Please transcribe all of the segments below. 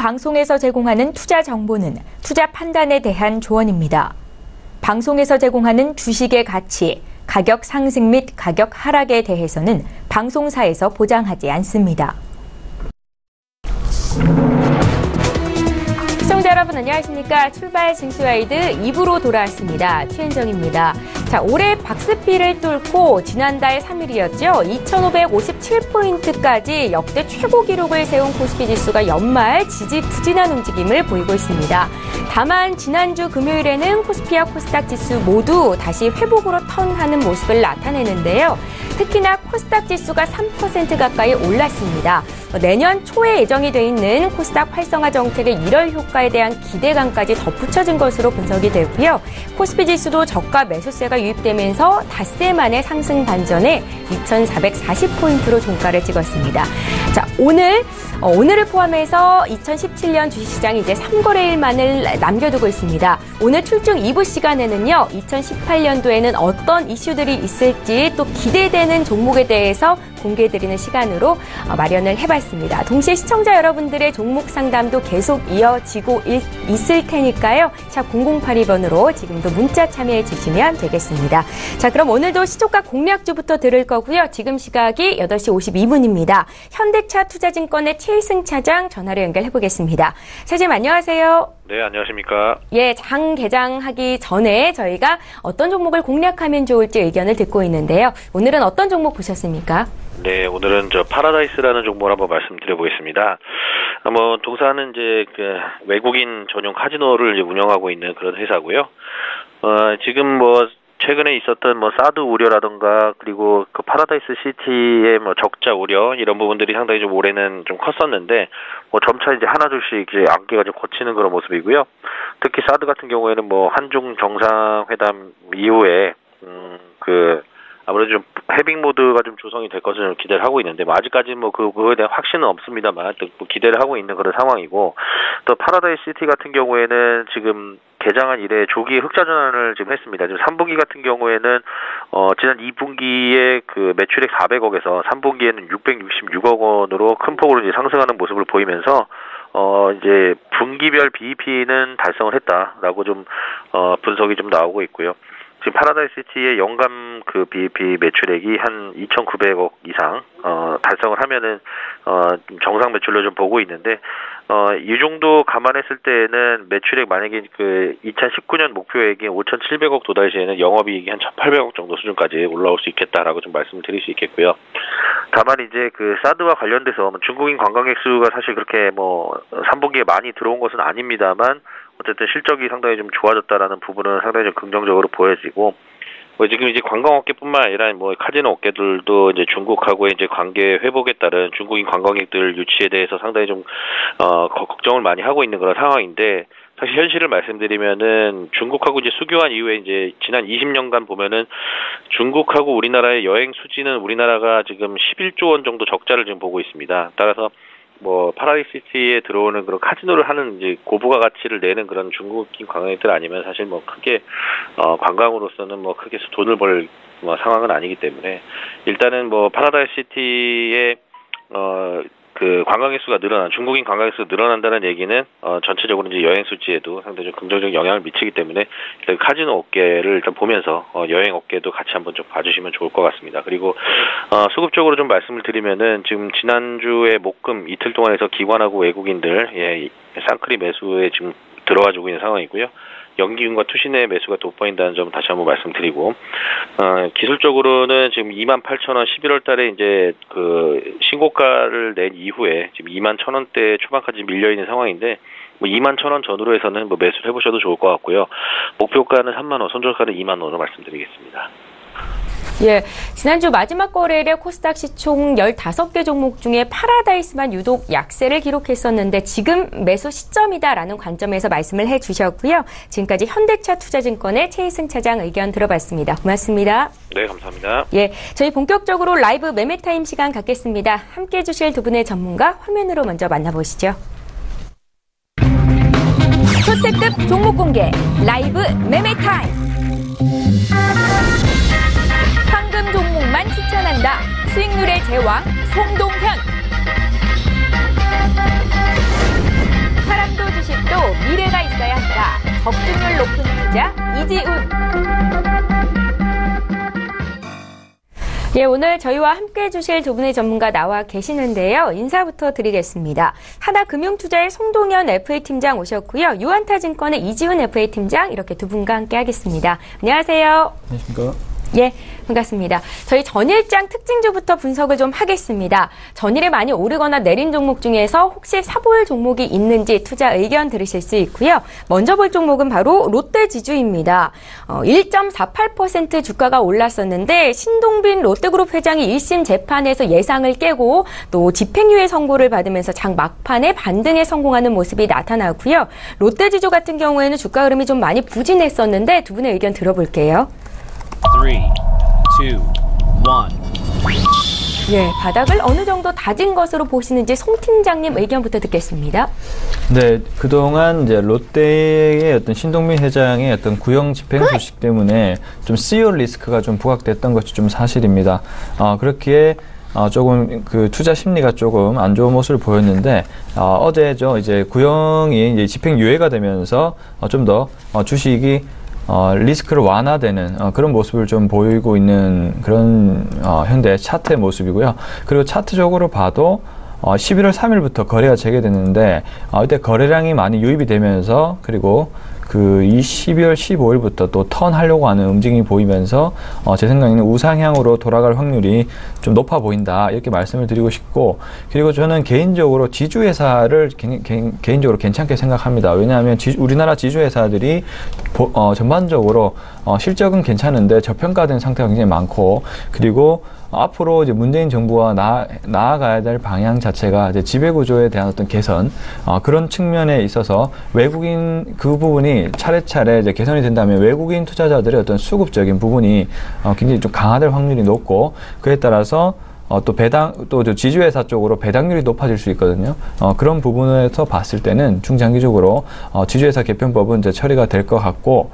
방송에서 제공하는 투자 정보는 투자 판단에 대한 조언입니다. 방송에서 제공하는 주식의 가치, 가격 상승 및 가격 하락에 대해서는 방송사에서 보장하지 않습니다. 시청자 여러분 안녕하십니까? 출발 증시와이드 2부로 돌아왔습니다. 최은정입니다. 자, 올해 박스피를 뚫고 지난달 3일이었죠. 2,557포인트까지 역대 최고 기록을 세운 코스피 지수가 연말 지지부진한 움직임을 보이고 있습니다. 다만 지난주 금요일에는 코스피와 코스닥 지수 모두 다시 회복으로 턴하는 모습을 나타내는데요. 특히나 코스닥 지수가 3% 가까이 올랐습니다. 내년 초에 예정이 돼 있는 코스닥 활성화 정책의 1월 효과에 대한 기대감까지 덧붙여진 것으로 분석이 되고요. 코스피 지수도 저가 매수세가 유입되면서 닷새 만에 상승 반전에 2,440포인트로 종가를 찍었습니다. 자, 오늘을 포함해서 2017년 주식시장이 이제 3거래일만을 남겨두고 있습니다. 오늘 출중 2부 시간에는요, 2018년도에는 어떤 이슈들이 있을지 또 기대되는 종목에 대해서 공개해드리는 시간으로 마련을 해봤습니다. 동시에 시청자 여러분들의 종목 상담도 계속 이어지고 있을 테니까요. 샵 0082번으로 지금도 문자 참여해 주시면 되겠습니다. 자, 그럼 오늘도 시초가 공략주부터 들을 거고요. 지금 시각이 8시 52분입니다. 현대차 투자증권의 최희승 차장 전화로 연결해 보겠습니다. 차장님 안녕하세요. 네, 안녕하십니까. 예, 장 개장하기 전에 저희가 어떤 종목을 공략하면 좋을지 의견을 듣고 있는데요. 오늘은 어떤 종목 보셨습니까? 네, 오늘은 파라다이스라는 종목을 한번 말씀드려 보겠습니다. 동사는 이제 외국인 전용 카지노를 이제 운영하고 있는 그런 회사고요. 지금 최근에 있었던 사드 우려라든가 그리고 그 파라다이스 시티의 적자 우려 이런 부분들이 상당히 좀 올해는 좀 컸었는데 점차 이제 하나둘씩 이제 안개가 좀 걷히는 그런 모습이고요. 특히 사드 같은 경우에는 한중 정상회담 이후에 아무래도 좀 해빙 모드가 좀 조성이 될 것을 기대를 하고 있는데 아직까지는 그거에 대한 확신은 없습니다만 또 기대를 하고 있는 그런 상황이고, 또 파라다이스 시티 같은 경우에는 지금 개장한 이래 조기 흑자 전환을 지금 했습니다. 지금 3분기 같은 경우에는 지난 2분기에 그 매출액 400억에서 3분기에는 666억 원으로 큰 폭으로 이제 상승하는 모습을 보이면서 이제 분기별 BEP는 달성을 했다라고 좀 분석이 좀 나오고 있고요. 지금 파라다이스 시티의 연간 그 BEP 매출액이 한 2,900억 이상 달성을 하면은 정상 매출로 좀 보고 있는데, 이 정도 감안했을 때는 매출액 만약에 그 2019년 목표액인 5,700억 도달 시에는 영업이익이 한 1,800억 정도 수준까지 올라올 수 있겠다라고 좀 말씀을 드릴 수 있겠고요. 다만 이제 그 사드와 관련돼서 중국인 관광객 수가 사실 그렇게 3분기에 많이 들어온 것은 아닙니다만 어쨌든 실적이 상당히 좀 좋아졌다라는 부분은 상당히 좀 긍정적으로 보여지고, 지금 이제 관광업계뿐만 아니라 카지노 업계들도 이제 중국하고의 이제 관계 회복에 따른 중국인 관광객들 유치에 대해서 상당히 좀 걱정을 많이 하고 있는 그런 상황인데, 사실 현실을 말씀드리면은 중국하고 이제 수교한 이후에 이제 지난 20년간 보면은 중국하고 우리나라의 여행 수지는 우리나라가 지금 11조 원 정도 적자를 지금 보고 있습니다. 따라서 파라다이스 시티에 들어오는 그런 카지노를 하는 이제 고부가 가치를 내는 그런 중국인 관광객들 아니면 사실 크게 관광으로서는 크게 돈을 벌 상황은 아니기 때문에, 일단은 파라다이스 시티의 그 관광객 수가 중국인 관광객 수가 늘어난다는 얘기는 전체적으로 이제 여행 수지에도 상당히 좀 긍정적 영향을 미치기 때문에 일단 카지노 업계를 일단 보면서 여행 업계도 같이 한번 좀 봐주시면 좋을 것 같습니다. 그리고 수급적으로 좀 말씀을 드리면은 지금 지난주에 목금 이틀 동안에서 기관하고 외국인들 쌍크리 매수에 지금 들어와주고 있는 상황이고요. 연기금과 투신의 매수가 돋보인다는 점 다시 한번 말씀드리고, 기술적으로는 지금 28,000원 11월 달에 이제 그 신고가를 낸 이후에 지금 21,000원대 초반까지 밀려있는 상황인데, 21,000원 전후로 해서는 매수를 해보셔도 좋을 것 같고요. 목표가는 3만원, 손절가는 2만원으로 말씀드리겠습니다. 예, 지난주 마지막 거래일에 코스닥 시총 15개 종목 중에 파라다이스만 유독 약세를 기록했었는데 지금 매수 시점이다라는 관점에서 말씀을 해주셨고요. 지금까지 현대차 투자증권의 최희승 차장 의견 들어봤습니다. 고맙습니다. 네, 감사합니다. 예, 저희 본격적으로 라이브 매매타임 시간 갖겠습니다. 함께해 주실 두 분의 전문가 화면으로 먼저 만나보시죠. 초특급 종목 공개 라이브 매매타임. 황금 종목만 추천한다. 수익률의 제왕 송동현. 적중률 높은 투자 이지훈. 예, 오늘 저희와 함께해 주실 두 분의 전문가 나와 계시는데요. 인사부터 드리겠습니다. 하나금융투자의 송동현 FA팀장 오셨고요. 유한타증권의 이지훈 FA팀장 이렇게 두 분과 함께 하겠습니다. 안녕하세요. 안녕하십니까. 예, 반갑습니다. 저희 전일장 특징주부터 분석을 좀 하겠습니다. 전일에 많이 오르거나 내린 종목 중에서 혹시 사볼 종목이 있는지 투자 의견 들으실 수 있고요. 먼저 볼 종목은 바로 롯데지주입니다. 1.48% 주가가 올랐었는데 신동빈 롯데그룹 회장이 1심 재판에서 예상을 깨고 또 집행유예 선고를 받으면서 장 막판에 반등에 성공하는 모습이 나타나고요. 롯데지주 같은 경우에는 주가 흐름이 좀 많이 부진했었는데 두 분의 의견 들어볼게요. 3, 2, 1. 예, 바닥을 어느 정도 다진 것으로 보시는지 송 팀장님 의견부터 듣겠습니다. 네, 그동안 이제 롯데의 어떤 신동민 회장의 어떤 구형 집행 소식 때문에 좀 CEO 리스크가 좀 부각됐던 것이 좀 사실입니다. 그렇기에 조금 그 투자 심리가 조금 안 좋은 모습을 보였는데 어제죠, 이제 구형이 이제 집행 유예가 되면서 좀 더 주식이 리스크를 완화되는 그런 모습을 좀 보이고 있는 그런 현재 차트의 모습이고요. 그리고 차트적으로 봐도 11월 3일부터 거래가 재개됐는데 이때 거래량이 많이 유입이 되면서 그리고 이 12월 15일부터 또 턴하려고 하는 움직임이 보이면서 제 생각에는 우상향으로 돌아갈 확률이 좀 높아 보인다 이렇게 말씀을 드리고 싶고, 그리고 저는 개인적으로 지주회사를 개인적으로 괜찮게 생각합니다. 왜냐하면 우리나라 지주회사들이 전반적으로 실적은 괜찮은데 저평가된 상태가 굉장히 많고, 그리고 앞으로 이제 문재인 정부와 나아가야 될 방향 자체가 이제 지배구조에 대한 어떤 개선, 그런 측면에 있어서 외국인 그 부분이 차례차례 이제 개선이 된다면 외국인 투자자들의 어떤 수급적인 부분이 굉장히 좀 강화될 확률이 높고, 그에 따라서 또 지주회사 쪽으로 배당률이 높아질 수 있거든요. 그런 부분에서 봤을 때는 중장기적으로 지주회사 개편법은 이제 처리가 될 것 같고,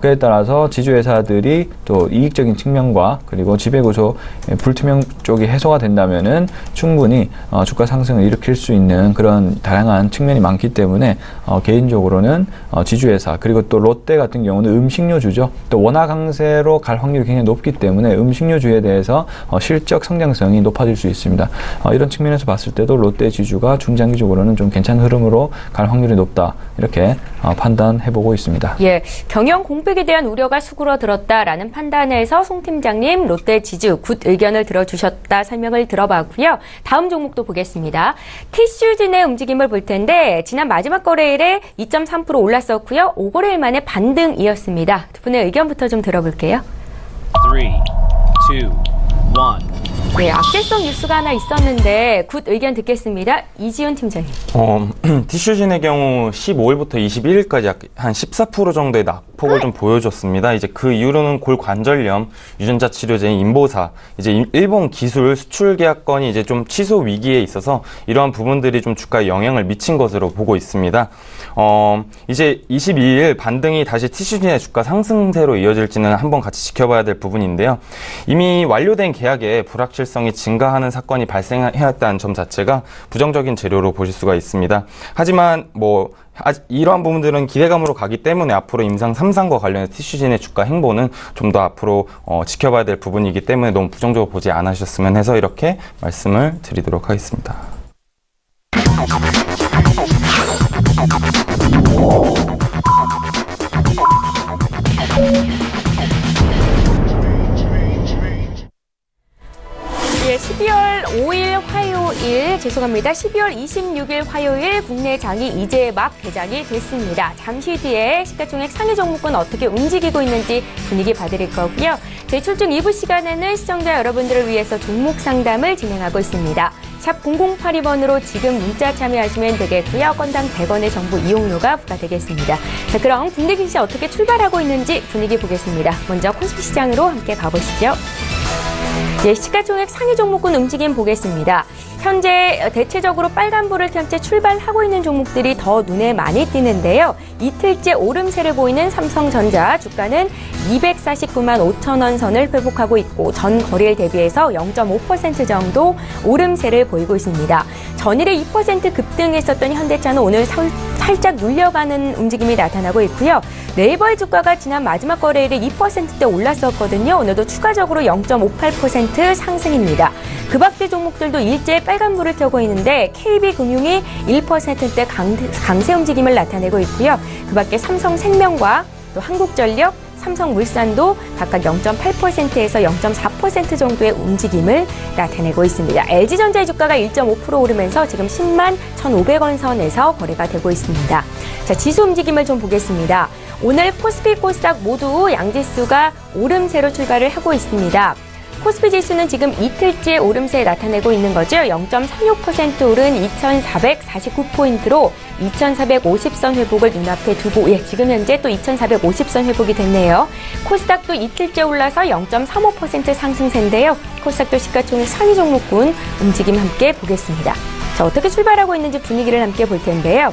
그에 따라서 지주회사들이 또 이익적인 측면과 그리고 지배구조 불투명 쪽이 해소가 된다면은 충분히 주가 상승을 일으킬 수 있는 그런 다양한 측면이 많기 때문에 개인적으로는 지주회사, 그리고 또 롯데 같은 경우는 음식료주죠. 또 원화 강세로 갈 확률이 굉장히 높기 때문에 음식료주에 대해서 실적 성장성이 높아질 수 있습니다. 이런 측면에서 봤을 때도 롯데 지주가 중장기적으로는 좀 괜찮은 흐름으로 갈 확률이 높다 이렇게 판단해보고 있습니다. 예, 경영 공백에 대한 우려가 수그러들었다라는 판단에서 송 팀장님 롯데 지주 굿 의견을 들어주셨다 설명을 들어봤고요. 다음 종목도 보겠습니다. 티슈진의 움직임을 볼 텐데 지난 마지막 거래일에 2.3% 올랐었고요. 5거래일 만에 반등이었습니다. 두 분의 의견부터 좀 들어볼게요. 3, 2, 1. 네, 악재성 뉴스가 하나 있었는데 굿 의견 듣겠습니다. 이지훈 팀장님. 티슈진의 경우 15일부터 21일까지 약 한 14% 정도의 낙폭을 좀 보여줬습니다. 이제 그 이유로는 골관절염 유전자 치료제인 인보사, 이제 일본 기술 수출 계약건이 이제 좀 취소 위기에 있어서 이러한 부분들이 좀 주가에 영향을 미친 것으로 보고 있습니다. 이제 22일 반등이 다시 티슈진의 주가 상승세로 이어질지는 한번 같이 지켜봐야 될 부분인데요. 이미 완료된 계약에 불확실성이 증가하는 사건이 발생했다는 점 자체가 부정적인 재료로 보실 수가 있습니다. 하지만 이러한 부분들은 기대감으로 가기 때문에 앞으로 임상 3상과 관련해서 티슈진의 주가 행보는 좀 더 앞으로 지켜봐야 될 부분이기 때문에 너무 부정적으로 보지 않으셨으면 해서 이렇게 말씀을 드리도록 하겠습니다. 예, 12월 5일 화요일, 12월 26일 화요일 국내 장이 이제 막 개장이 됐습니다. 잠시 뒤에 시가총액 상위 종목군 어떻게 움직이고 있는지 분위기 봐드릴 거고요. 저희 출중 2부 시간에는 시청자 여러분들을 위해서 종목 상담을 진행하고 있습니다. 샵 0082번으로 지금 문자 참여하시면 되겠고요. 건당 100원의 정보 이용료가 부과되겠습니다. 자, 그럼 국내 증시 어떻게 출발하고 있는지 분위기 보겠습니다. 먼저 코스피 시장으로 함께 가보시죠. 예, 시가총액 상위 종목군 움직임 보겠습니다. 현재 대체적으로 빨간불을 켠 채 출발하고 있는 종목들이 더 눈에 많이 띄는데요. 이틀째 오름세를 보이는 삼성전자 주가는 249만 5천 원 선을 회복하고 있고 전 거래일 대비해서 0.5% 정도 오름세를 보이고 있습니다. 전일에 2% 급등했었던 현대차는 오늘 살짝 눌려가는 움직임이 나타나고 있고요. 네이버의 주가가 지난 마지막 거래일에 2%대 올랐었거든요. 오늘도 추가적으로 0.58% 상승입니다. 그 밖의 종목들도 일제히 빨간불을 켜고 있는데 KB금융이 1%대 강세 움직임을 나타내고 있고요. 그 밖에 삼성생명과 또 한국전력, 삼성물산도 각각 0.8%에서 0.4% 정도의 움직임을 나타내고 있습니다. LG전자의 주가가 1.5% 오르면서 지금 10만 1,500원 선에서 거래가 되고 있습니다. 자, 지수 움직임을 좀 보겠습니다. 오늘 코스피, 코스닥 모두 양지수가 오름세로 출발을 하고 있습니다. 코스피 지수는 지금 이틀째 오름세 나타내고 있는 거죠. 0.36% 오른 2,449포인트로 2,450선 회복을 눈앞에 두고 지금 현재 또 2,450선 회복이 됐네요. 코스닥도 이틀째 올라서 0.35% 상승세인데요. 코스닥도 시가총액 상위 종목군 움직임 함께 보겠습니다. 자, 어떻게 출발하고 있는지 분위기를 함께 볼 텐데요.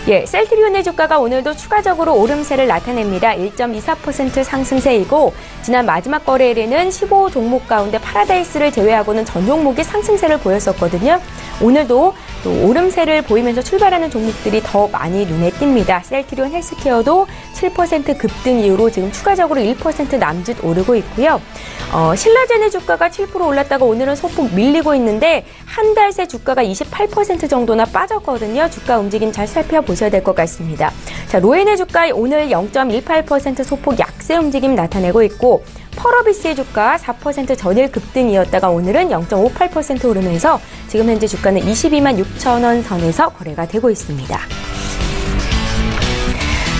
셀트리온의 주가가 오늘도 추가적으로 오름세를 나타냅니다. 1.24% 상승세이고 지난 마지막 거래일에는 15종목 가운데 파라다이스를 제외하고는 전 종목이 상승세를 보였었거든요. 오늘도 또 오름세를 보이면서 출발하는 종목들이 더 많이 눈에 띕니다. 셀트리온 헬스케어도 7% 급등 이후로 지금 추가적으로 1% 남짓 오르고 있고요. 신라젠의 주가가 7% 올랐다가 오늘은 소폭 밀리고 있는데 한 달 새 주가가 28% 정도나 빠졌거든요. 주가 움직임 잘 살펴보셔야 될 것 같습니다. 자, 로엔의 주가 오늘 0.18% 소폭 약세 움직임 나타내고 있고 펄어비스의 주가 4% 전일 급등이었다가 오늘은 0.58% 오르면서 지금 현재 주가는 22만 6천 원 선에서 거래가 되고 있습니다.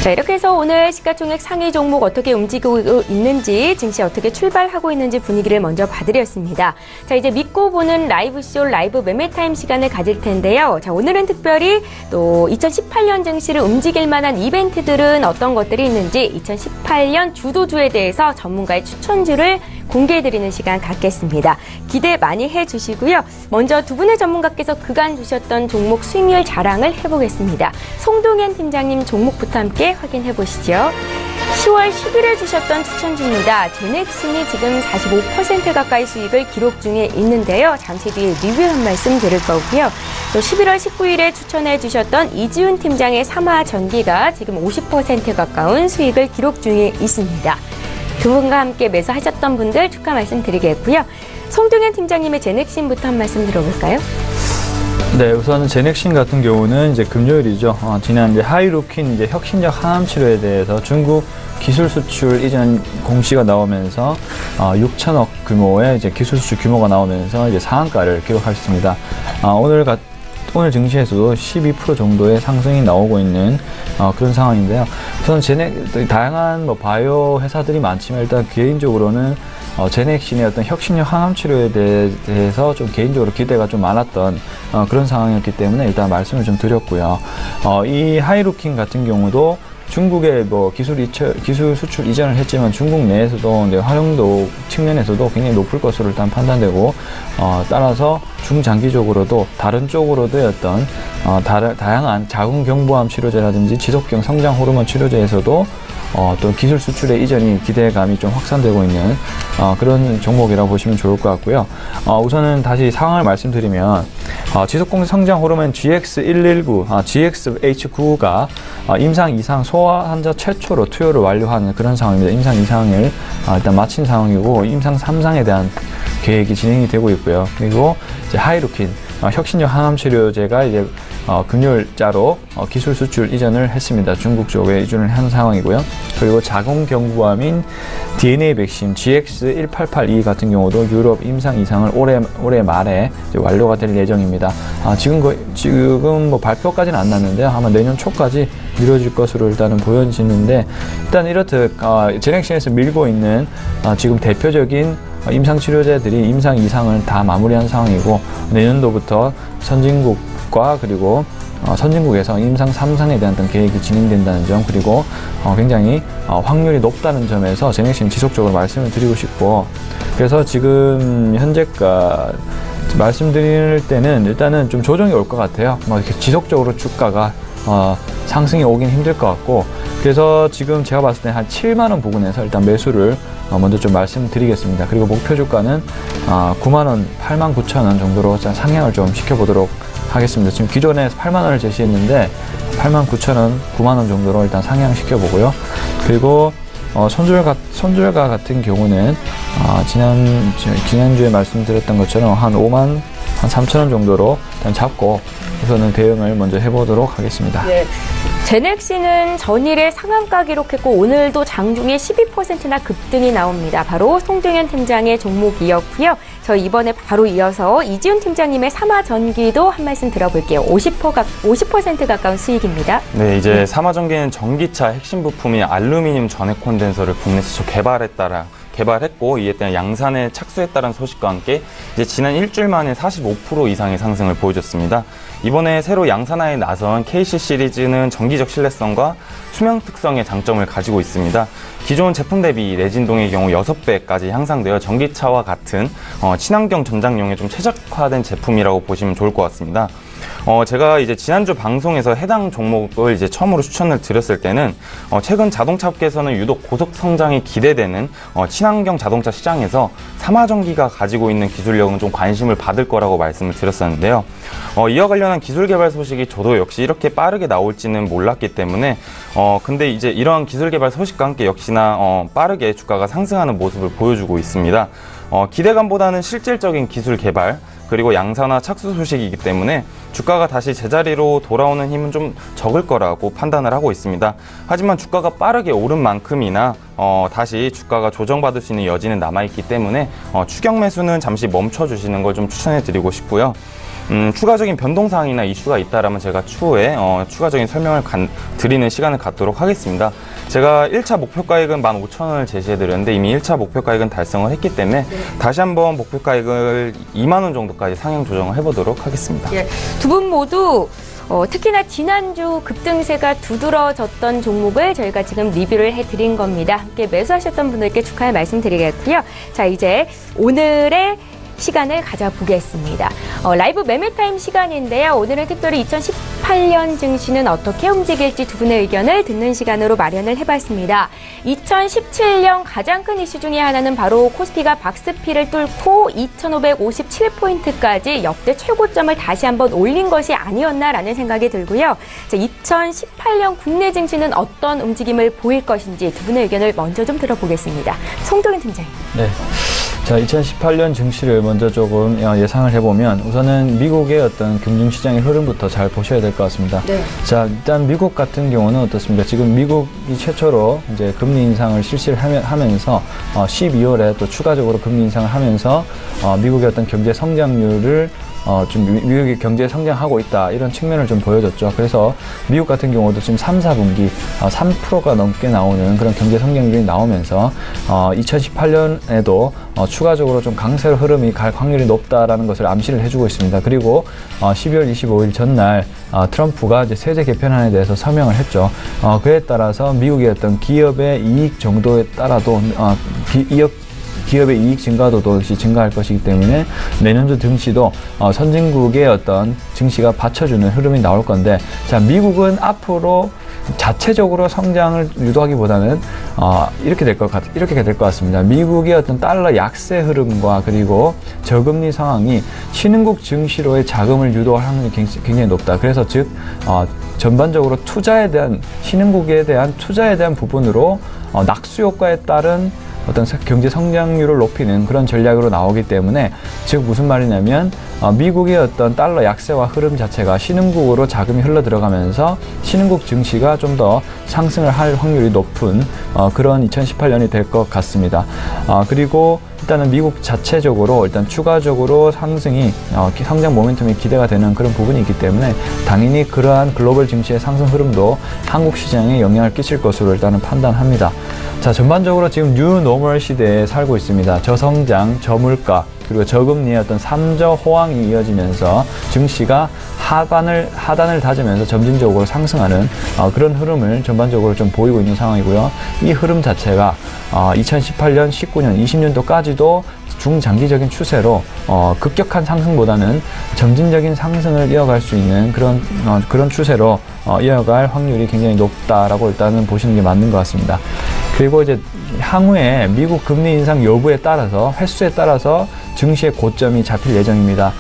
자, 이렇게 해서 오늘 시가총액 상위 종목 어떻게 움직이고 있는지, 증시 어떻게 출발하고 있는지 분위기를 먼저 봐드렸습니다. 자, 이제 믿고 보는 라이브쇼 라이브 매매타임 시간을 가질 텐데요. 자, 오늘은 특별히 또 2018년 증시를 움직일 만한 이벤트들은 어떤 것들이 있는지 2018년 주도주에 대해서 전문가의 추천주를 공개해드리는 시간 갖겠습니다. 기대 많이 해주시고요. 먼저 두 분의 전문가께서 그간 주셨던 종목 수익률 자랑을 해보겠습니다. 송동현 팀장님 종목부터 함께 확인해보시죠. 10월 10일에 주셨던 추천주입니다. 제넥신이 지금 45% 가까이 수익을 기록 중에 있는데요. 잠시 뒤에 리뷰 한 말씀 드릴 거고요. 또 11월 19일에 추천해 주셨던 이지훈 팀장의 삼화전기가 지금 50% 가까운 수익을 기록 중에 있습니다. 두 분과 함께 매수하셨던 분들 축하 말씀드리겠고요. 송동현 팀장님의 제넥신부터 한 말씀 들어볼까요? 네, 우선 제넥신 같은 경우는 이제 금요일이죠. 지난 이제 하이루킨 이제 혁신적 항암 치료에 대해서 중국 기술 수출 이전 공시가 나오면서 6천억 규모의 이제 기술 수출 규모가 나오면서 이제 상한가를 기록했습니다. 오늘 증시에서도 12% 정도의 상승이 나오고 있는 그런 상황인데요. 우선 다양한 바이오 회사들이 많지만 일단 개인적으로는 제넥신의 어떤 혁신적 항암 치료에 대해서 좀 개인적으로 기대가 좀 많았던 그런 상황이었기 때문에 일단 말씀을 좀 드렸고요. 이 하이루킨 같은 경우도 중국의 기술 수출 이전을 했지만 중국 내에서도 활용도 측면에서도 굉장히 높을 것으로 일단 판단되고, 따라서 중장기적으로도 다른 쪽으로도 어떤 다양한 자궁경부암 치료제라든지 지속경 성장 호르몬 치료제에서도 또 기술 수출의 이전이 기대감이 좀 확산되고 있는 그런 종목이라고 보시면 좋을 것 같고요. 우선은 다시 상황을 말씀드리면 지속경 성장 호르몬 GX119, GXH9가 임상 2상 소아 환자 최초로 투여를 완료하는 그런 상황입니다. 임상 2상을 일단 마친 상황이고 임상 3상에 대한 계획이 진행이 되고 있고요. 그리고 이제 하이루킨 혁신적 항암 치료제가 이제 금요일자로 기술 수출 이전을 했습니다. 중국 쪽에 이전을 한 상황이고요. 그리고 자궁경부암인 DNA 백신 GX1882 같은 경우도 유럽 임상 이상을 올해 말에 이제 완료가 될 예정입니다. 지금 발표까지는 안 났는데요. 아마 내년 초까지 미뤄질 것으로 일단은 보여지는데, 일단 이렇듯 제넥신에서 밀고 있는 지금 대표적인 임상 치료제들이 임상 2상을 다 마무리한 상황이고, 내년도부터 선진국과 그리고 선진국에서 임상 3상에 대한 어떤 계획이 진행된다는 점, 그리고 굉장히 확률이 높다는 점에서 제넥신 지속적으로 말씀을 드리고 싶고, 그래서 지금 현재가 말씀드릴 때는 일단은 좀 조정이 올 것 같아요. 뭐 이렇게 지속적으로 주가가 상승이 오긴 힘들 것 같고, 그래서 지금 제가 봤을 때 한 7만 원 부근에서 일단 매수를 먼저 좀 말씀드리겠습니다. 그리고 목표 주가는 9만 원, 8만 9천 원 정도로 상향을 좀 시켜보도록 하겠습니다. 지금 기존에 8만 원을 제시했는데 8만 9천 원, 9만 원 정도로 일단 상향시켜보고요. 그리고 손절가 같은 경우는 지난주에 말씀드렸던 것처럼 한 5만 한 3천 원 정도로 일단 잡고 우선은 대응을 먼저 해보도록 하겠습니다. 네. 제넥시는 전일에 상한가 기록했고 오늘도 장중에 12%나 급등이 나옵니다. 바로 송동현 팀장의 종목이었고요. 저 이번에 바로 이어서 이지훈 팀장님의 삼화전기도 한 말씀 들어볼게요. 50% 가까운 수익입니다. 네, 이제 삼화전기는 전기차 핵심 부품인 알루미늄 전해 콘덴서를 국내 최초 개발했고 이에 따른 양산에 착수했다는 소식과 함께 이제 지난 일주일 만에 45% 이상의 상승을 보여줬습니다. 이번에 새로 양산화에 나선 KC 시리즈는 전기적 신뢰성과 수명 특성의 장점을 가지고 있습니다. 기존 제품 대비 내진동의 경우 6배까지 향상되어 전기차와 같은 친환경 전장용에 좀 최적화된 제품이라고 보시면 좋을 것 같습니다. 제가 이제 지난주 방송에서 해당 종목을 이제 처음으로 추천을 드렸을 때는 최근 자동차 업계에서는 유독 고속 성장이 기대되는 친환경 자동차 시장에서 삼화전기가 가지고 있는 기술력은 좀 관심을 받을 거라고 말씀을 드렸었는데요. 이와 관련한 기술 개발 소식이 저도 역시 이렇게 빠르게 나올지는 몰랐기 때문에 근데 이제 이러한 기술 개발 소식과 함께 역시나 빠르게 주가가 상승하는 모습을 보여주고 있습니다. 기대감보다는 실질적인 기술 개발 그리고 양산화 착수 소식이기 때문에 주가가 다시 제자리로 돌아오는 힘은 좀 적을 거라고 판단을 하고 있습니다. 하지만 주가가 빠르게 오른 만큼이나 다시 주가가 조정받을 수 있는 여지는 남아있기 때문에 추격 매수는 잠시 멈춰주시는 걸 좀 추천해드리고 싶고요. 추가적인 변동사항이나 이슈가 있다라면 제가 추후에 추가적인 설명을 드리는 시간을 갖도록 하겠습니다. 제가 1차 목표가액은 15,000원을 제시해드렸는데 이미 1차 목표가액은 달성을 했기 때문에 다시 한번 목표가액을 2만 원 정도까지 상향 조정을 해보도록 하겠습니다. 예, 두 분 모두 특히나 지난주 급등세가 두드러졌던 종목을 저희가 지금 리뷰를 해드린 겁니다. 함께 매수하셨던 분들께 축하의 말씀 드리겠고요. 자, 이제 오늘의 시간을 가져보겠습니다. 라이브 매매타임 시간인데요. 오늘은 특별히 2018년 증시는 어떻게 움직일지 두 분의 의견을 듣는 시간으로 마련을 해봤습니다. 2017년 가장 큰 이슈 중에 하나는 바로 코스피가 박스피를 뚫고 2,557포인트까지 역대 최고점을 다시 한번 올린 것이 아니었나라는 생각이 들고요. 자, 2018년 국내 증시는 어떤 움직임을 보일 것인지 두 분의 의견을 먼저 좀 들어보겠습니다. 송동현 팀장님. 네. 자, 2018년 증시를 먼저 조금 예상을 해보면 우선은 미국의 어떤 금융시장의 흐름부터 잘 보셔야 될 것 같습니다. 네. 자, 일단 미국 같은 경우는 어떻습니까? 지금 미국이 최초로 이제 금리 인상을 실시를 하면서 12월에 또 추가적으로 금리 인상을 하면서 미국의 어떤 경제 성장률을 좀 미국이 경제 성장하고 있다 이런 측면을 좀 보여줬죠. 그래서 미국 같은 경우도 지금 3, 4분기 3%가 넘게 나오는 그런 경제 성장률이 나오면서 2018년에도 추가적으로 좀 강세로 흐름이 갈 확률이 높다라는 것을 암시를 해주고 있습니다. 그리고 12월 25일 전날 트럼프가 이제 세제 개편안에 대해서 서명을 했죠. 그에 따라서 미국의 어떤 기업의 이익 정도에 따라도 기업의 이익 증가도도 역시 증가할 것이기 때문에 내년도 증시도 선진국의 어떤 증시가 받쳐주는 흐름이 나올 건데, 자, 미국은 앞으로 자체적으로 성장을 유도하기보다는 이렇게 될 것 같습니다. 미국의 어떤 달러 약세 흐름과 그리고 저금리 상황이 신흥국 증시로의 자금을 유도할 확률이 굉장히 높다. 그래서 즉 전반적으로 신흥국에 대한 투자에 대한 부분으로 낙수 효과에 따른 어떤 경제 성장률을 높이는 그런 전략으로 나오기 때문에, 즉 무슨 말이냐면 미국의 어떤 달러 약세와 흐름 자체가 신흥국으로 자금이 흘러 들어가면서 신흥국 증시가 좀 더 상승을 할 확률이 높은 그런 2018년이 될 것 같습니다. 그리고 일단은 미국 자체적으로 일단 추가적으로 상승이 성장 모멘텀이 기대가 되는 그런 부분이 있기 때문에 당연히 그러한 글로벌 증시의 상승 흐름도 한국 시장에 영향을 끼칠 것으로 일단은 판단합니다. 자, 전반적으로 지금 뉴 노멀 시대에 살고 있습니다. 저성장, 저물가, 그리고 저금리의 어떤 3저 호황이 이어지면서 증시가 하단을 다지면서 점진적으로 상승하는 그런 흐름을 전반적으로 좀 보이고 있는 상황이고요. 이 흐름 자체가 2018년, 19년, 20년도까지도 중장기적인 추세로 급격한 상승보다는 점진적인 상승을 이어갈 수 있는 그런 추세로 이어갈 확률이 굉장히 높다라고 일단은 보시는 게 맞는 것 같습니다. 그리고 이제 향후에 미국 금리 인상 여부에 따라서 횟수에 따라서 증시의 고점이 잡힐 예정입니다.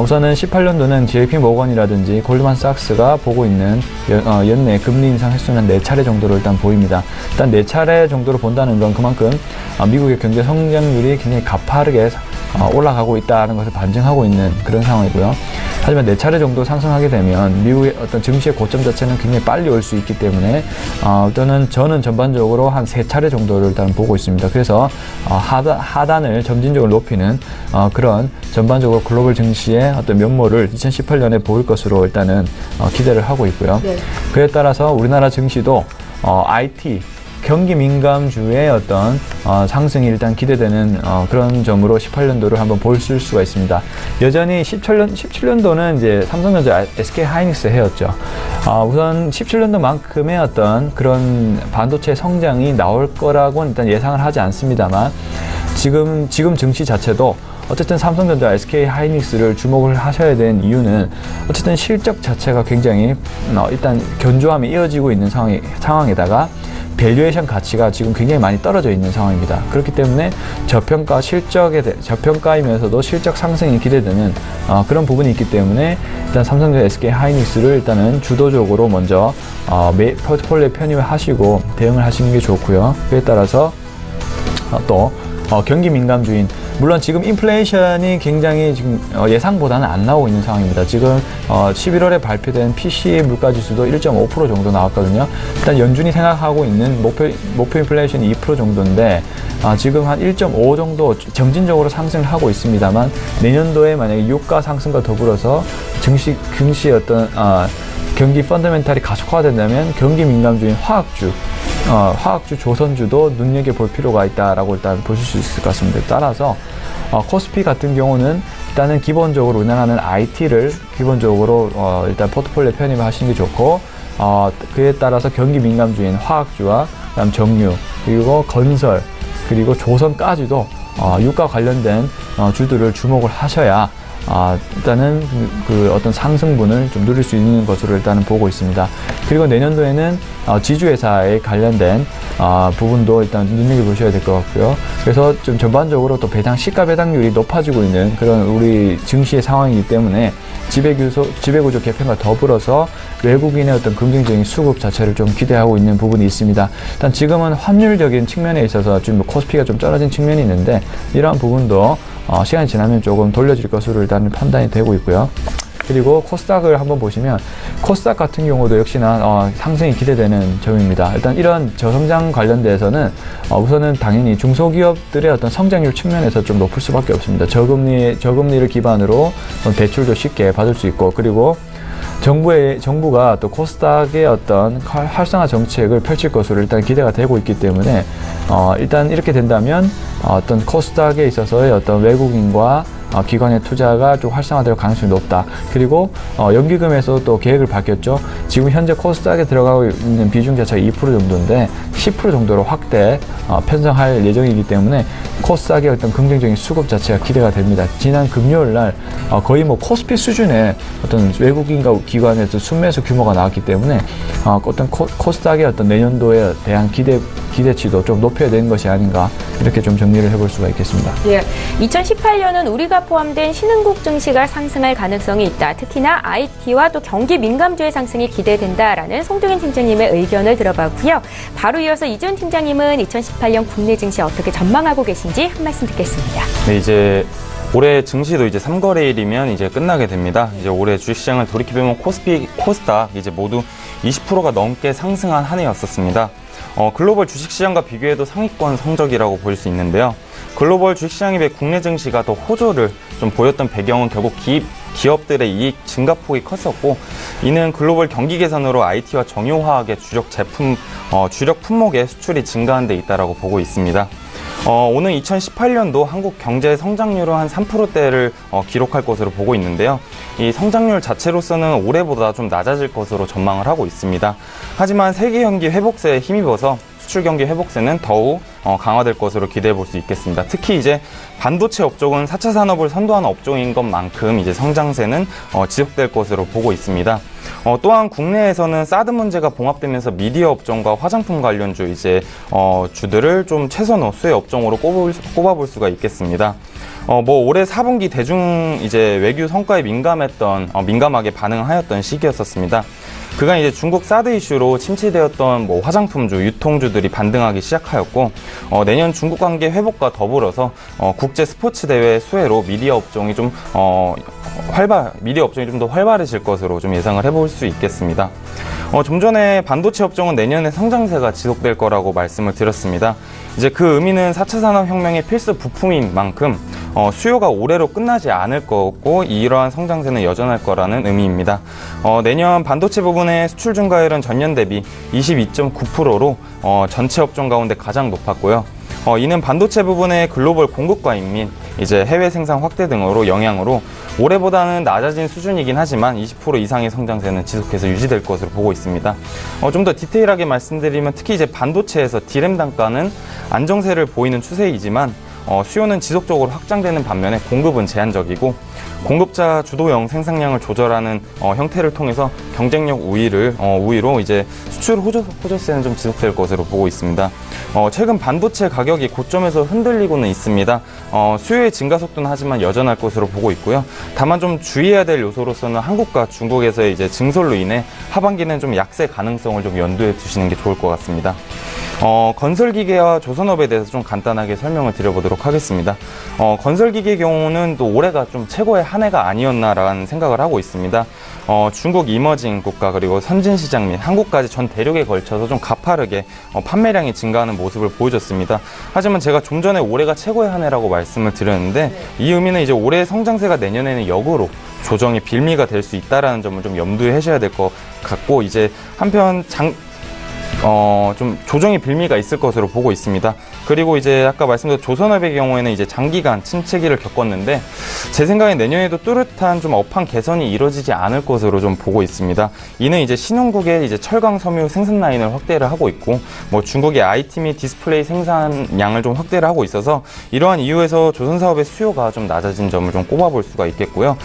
우선은 18년도는 JP 모건이라든지 골드만삭스가 보고 있는 연내 금리 인상 횟수는 4차례 정도로 일단 보입니다. 일단 4차례 정도로 본다는 건 그만큼 미국의 경제 성장률이 굉장히 가파르게 올라가고 있다는 것을 반증하고 있는 그런 상황이고요. 하지만 4차례 정도 상승하게 되면 미국의 어떤 증시의 고점 자체는 굉장히 빨리 올 수 있기 때문에 저는 전반적으로 한 3차례 정도를 일단 보고 있습니다. 그래서 하단을 점진적으로 높이는 그런 전반적으로 글로벌 증시의 어떤 면모를 2018년에 보일 것으로 일단은 기대를 하고 있고요. 네. 그에 따라서 우리나라 증시도 IT 경기 민감주의 어떤 상승이 일단 기대되는 그런 점으로 18년도를 한번 볼 수가 있습니다. 여전히 17년도는 이제 삼성전자, SK하이닉스 해였죠. 우선 17년도만큼의 어떤 그런 반도체 성장이 나올 거라고는 일단 예상을 하지 않습니다만 지금 증시 자체도 어쨌든 삼성전자, SK하이닉스를 주목을 하셔야 되는 이유는 어쨌든 실적 자체가 굉장히 일단 견조함이 이어지고 있는 상황에다가 밸류에이션 가치가 지금 굉장히 많이 떨어져 있는 상황입니다. 그렇기 때문에 저평가이면서도 실적 상승이 기대되는 그런 부분이 있기 때문에 일단 삼성전자, SK하이닉스를 일단은 주도적으로 먼저 포트폴리오에 편입을 하시고 대응을 하시는 게 좋고요. 그에 따라서 또 경기 민감주인 물론 지금 인플레이션이 굉장히 지금 예상보다는 안 나오고 있는 상황입니다. 지금 11월에 발표된 PCE 물가지수도 1.5% 정도 나왔거든요. 일단 연준이 생각하고 있는 목표 인플레이션이 2% 정도인데 지금 한 1.5 정도 점진적으로 상승을 하고 있습니다만 내년도에 만약에 유가 상승과 더불어서 증시의 어떤 경기 펀더멘탈이 가속화된다면 경기 민감주인 화학주, 조선주도 눈여겨볼 필요가 있다라고 일단 보실 수 있을 것 같습니다. 따라서 코스피 같은 경우는 일단은 기본적으로 우리나라는 IT를 기본적으로 일단 포트폴리오에 편입을 하시는 게 좋고 그에 따라서 경기 민감주인 화학주와 그다음 정유 그리고 건설 그리고 조선까지도 유가 관련된 주들을 주목을 하셔야 일단은 그 어떤 상승분을 좀 누릴 수 있는 것으로 일단은 보고 있습니다. 그리고 내년도에는 지주회사에 관련된 부분도 일단 눈여겨보셔야 될 것 같고요. 그래서 좀 전반적으로 또 시가 배당률이 높아지고 있는 그런 우리 증시의 상황이기 때문에 지배구조 개편과 더불어서 외국인의 어떤 긍정적인 수급 자체를 좀 기대하고 있는 부분이 있습니다. 일단 지금은 환율적인 측면에 있어서 지금 코스피가 좀 떨어진 측면이 있는데 이러한 부분도 시간이 지나면 조금 돌려질 것으로 일단 판단이 되고 있고요. 그리고 코스닥을 한번 보시면 코스닥 같은 경우도 역시나 상승이 기대되는 점입니다. 일단 이런 저성장 관련돼서는 우선은 당연히 중소기업들의 어떤 성장률 측면에서 좀 높을 수밖에 없습니다. 저금리를 기반으로 대출도 쉽게 받을 수 있고 그리고 정부가 또 코스닥의 어떤 활성화 정책을 펼칠 것으로 일단 기대가 되고 있기 때문에 일단 이렇게 된다면 어떤 코스닥에 있어서의 어떤 외국인과 기관의 투자가 좀 활성화될 가능성이 높다. 그리고 연기금에서 또 계획을 밝혔죠. 지금 현재 코스닥에 들어가고 있는 비중 자체가 2% 정도인데 10% 정도로 확대 편성할 예정이기 때문에 코스닥의 어떤 긍정적인 수급 자체가 기대가 됩니다. 지난 금요일 날 거의 코스피 수준의 어떤 외국인과 기관의 순매수 규모가 나왔기 때문에 어떤 코스닥의 어떤 내년도에 대한 기대치도 좀 높여야 되는 것이 아닌가 이렇게 좀 정리를 해볼 수가 있겠습니다. 예, 2018년은 우리가 포함된 신흥국 증시가 상승할 가능성이 있다. 특히나 IT와 또 경기 민감주의 상승이 기대된다라는 송동인 팀장님의 의견을 들어봤고요. 바로 이어서 이준 팀장님은 2018년 국내 증시 어떻게 전망하고 계신지 한 말씀 듣겠습니다. 네, 이제 올해 증시도 이제 3거래일이면 이제 끝나게 됩니다. 이제 올해 주식시장을 돌이켜보면 코스피, 코스닥 이제 모두 20%가 넘게 상승한 한 해였었습니다. 글로벌 주식시장과 비교해도 상위권 성적이라고 볼 수 있는데요. 글로벌 주식시장에 비해 국내 증시가 더 호조를 좀 보였던 배경은 결국 기업들의 이익 증가폭이 컸었고 이는 글로벌 경기 개선으로 IT와 정유화학의 주력 품목의 수출이 증가한 데 있다라고 보고 있습니다. 오는 2018년도 한국 경제 성장률은 한 3%대를 기록할 것으로 보고 있는데요. 이 성장률 자체로서는 올해보다 좀 낮아질 것으로 전망을 하고 있습니다. 하지만 세계 경기 회복세에 힘입어서 수출 경기 회복세는 더욱 강화될 것으로 기대해 볼 수 있겠습니다. 특히 이제 반도체 업종은 4차 산업을 선도하는 업종인 것만큼 이제 성장세는 지속될 것으로 보고 있습니다. 또한 국내에서는 사드 문제가 봉합되면서 미디어 업종과 화장품 관련주 주들을 좀 최선호 수혜 업종으로 꼽아볼 수가 있겠습니다. 올해 4분기 대중 외교 성과에 민감하게 반응하였던 시기였었습니다. 그간 이제 중국 사드 이슈로 침체되었던 화장품주, 유통주들이 반등하기 시작하였고, 내년 중국 관계 회복과 더불어서 국제 스포츠 대회 수혜로 미디어 업종이 좀 더 활발해질 것으로 좀 예상을 해볼 수 있겠습니다. 좀 전에 반도체 업종은 내년에 성장세가 지속될 거라고 말씀을 드렸습니다. 이제 그 의미는 4차 산업혁명의 필수 부품인 만큼 수요가 올해로 끝나지 않을 거고 이러한 성장세는 여전할 거라는 의미입니다. 내년 반도체 부분의 수출 증가율은 전년 대비 22.9%로 전체 업종 가운데 가장 높았고요. 이는 반도체 부분의 글로벌 공급 과잉 및 해외 생산 확대 등으로 영향으로 올해보다는 낮아진 수준이긴 하지만 20% 이상의 성장세는 지속해서 유지될 것으로 보고 있습니다. 좀 더 디테일하게 말씀드리면 특히 반도체에서 D램 단가는 안정세를 보이는 추세이지만 수요는 지속적으로 확장되는 반면에 공급은 제한적이고 공급자 주도형 생산량을 조절하는 형태를 통해서 경쟁력 우위로 수출 호조세는 좀 지속될 것으로 보고 있습니다. 최근 반도체 가격이 고점에서 흔들리고는 있습니다. 수요의 증가 속도는 하지만 여전할 것으로 보고 있고요. 다만 좀 주의해야 될 요소로서는 한국과 중국에서의 증설로 인해 하반기는 좀 약세 가능성을 좀 염두에 두시는 게 좋을 것 같습니다. 건설기계와 조선업에 대해서 좀 간단하게 설명을 드려보도록 하겠습니다. 건설기계 경우는 또 올해가 좀 최고의 한 해가 아니었나라는 생각을 하고 있습니다. 중국 이머징 국가 그리고 선진시장 및 한국까지 전 대륙에 걸쳐서 좀 가파르게 판매량이 증가하는 모습을 보여줬습니다. 하지만 제가 좀 전에 올해가 최고의 한 해라고 말씀을 드렸는데 이 의미는 올해의 성장세가 내년에는 역으로 조정의 빌미가 될 수 있다는 점을 좀 염두에 하셔야 될 것 같고 한편 좀 조정의 빌미가 있을 것으로 보고 있습니다. 그리고 아까 말씀드린 조선업의 경우에는 장기간 침체기를 겪었는데 제 생각엔 내년에도 뚜렷한 좀 업황 개선이 이루어지지 않을 것으로 좀 보고 있습니다. 이는 신흥국의 철강 섬유 생산 라인을 확대를 하고 있고 중국의 IT 및 디스플레이 생산량을 좀 확대를 하고 있어서 이러한 이유에서 조선 사업의 수요가 좀 낮아진 점을 좀 꼽아볼 수가 있겠고요.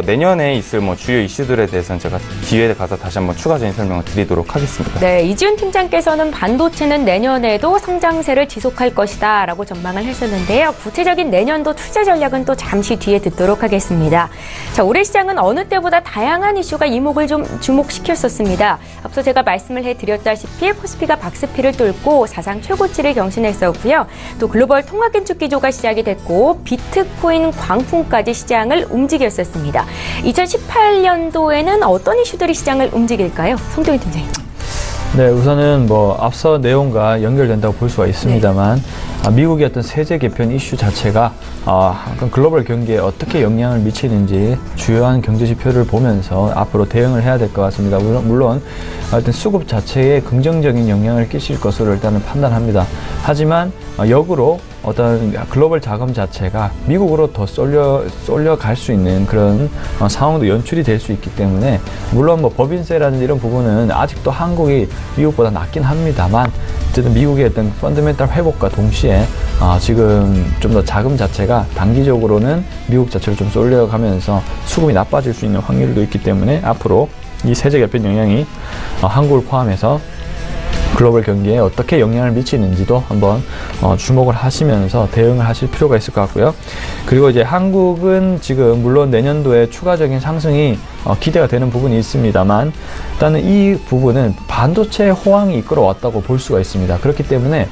내년에 있을 주요 이슈들에 대해서는 제가 기회에 가서 다시 한번 추가적인 설명을 드리도록 하겠습니다. 네, 이지훈 팀장께서는 반도체는 내년에도 성장세를 지속할 것이다 라고 전망을 했었는데요. 구체적인 내년도 투자 전략은 또 잠시 뒤에 듣도록 하겠습니다. 자, 올해 시장은 어느 때보다 다양한 이슈가 이목을 좀 주목시켰었습니다. 앞서 제가 말씀을 해드렸다시피 코스피가 박스피를 뚫고 사상 최고치를 경신했었고요. 또 글로벌 통화긴축 기조가 시작이 됐고 비트코인 광풍까지 시장을 움직였었습니다. 2018년도에는 어떤 이슈들이 시장을 움직일까요? 송동희 팀장님. 네, 우선은 앞서 내용과 연결된다고 볼 수가 있습니다만 미국의 어떤 세제 개편 이슈 자체가 글로벌 경기에 어떻게 영향을 미치는지 주요한 경제 지표를 보면서 앞으로 대응을 해야 될 것 같습니다. 물론 어떤 수급 자체에 긍정적인 영향을 끼칠 것으로 일단은 판단합니다. 하지만 역으로 어떤 글로벌 자금 자체가 미국으로 더 쏠려갈 수 있는 그런 상황도 연출이 될 수 있기 때문에 물론 법인세라든지 이런 부분은 아직도 한국이 미국보다 낮긴 합니다만 어쨌든 미국의 어떤 펀더멘탈 회복과 동시에 지금 좀 더 자금 자체가 단기적으로는 미국 자체로 좀 쏠려가면서 수급이 나빠질 수 있는 확률도 있기 때문에 앞으로 이 세제 개편 영향이 한국을 포함해서 글로벌 경기에 어떻게 영향을 미치는지도 한번 주목을 하시면서 대응을 하실 필요가 있을 것 같고요. 그리고 한국은 지금 물론 내년도에 추가적인 상승이 기대가 되는 부분이 있습니다만 일단은 이 부분은 반도체 호황이 이끌어왔다고 볼 수가 있습니다. 그렇기 때문에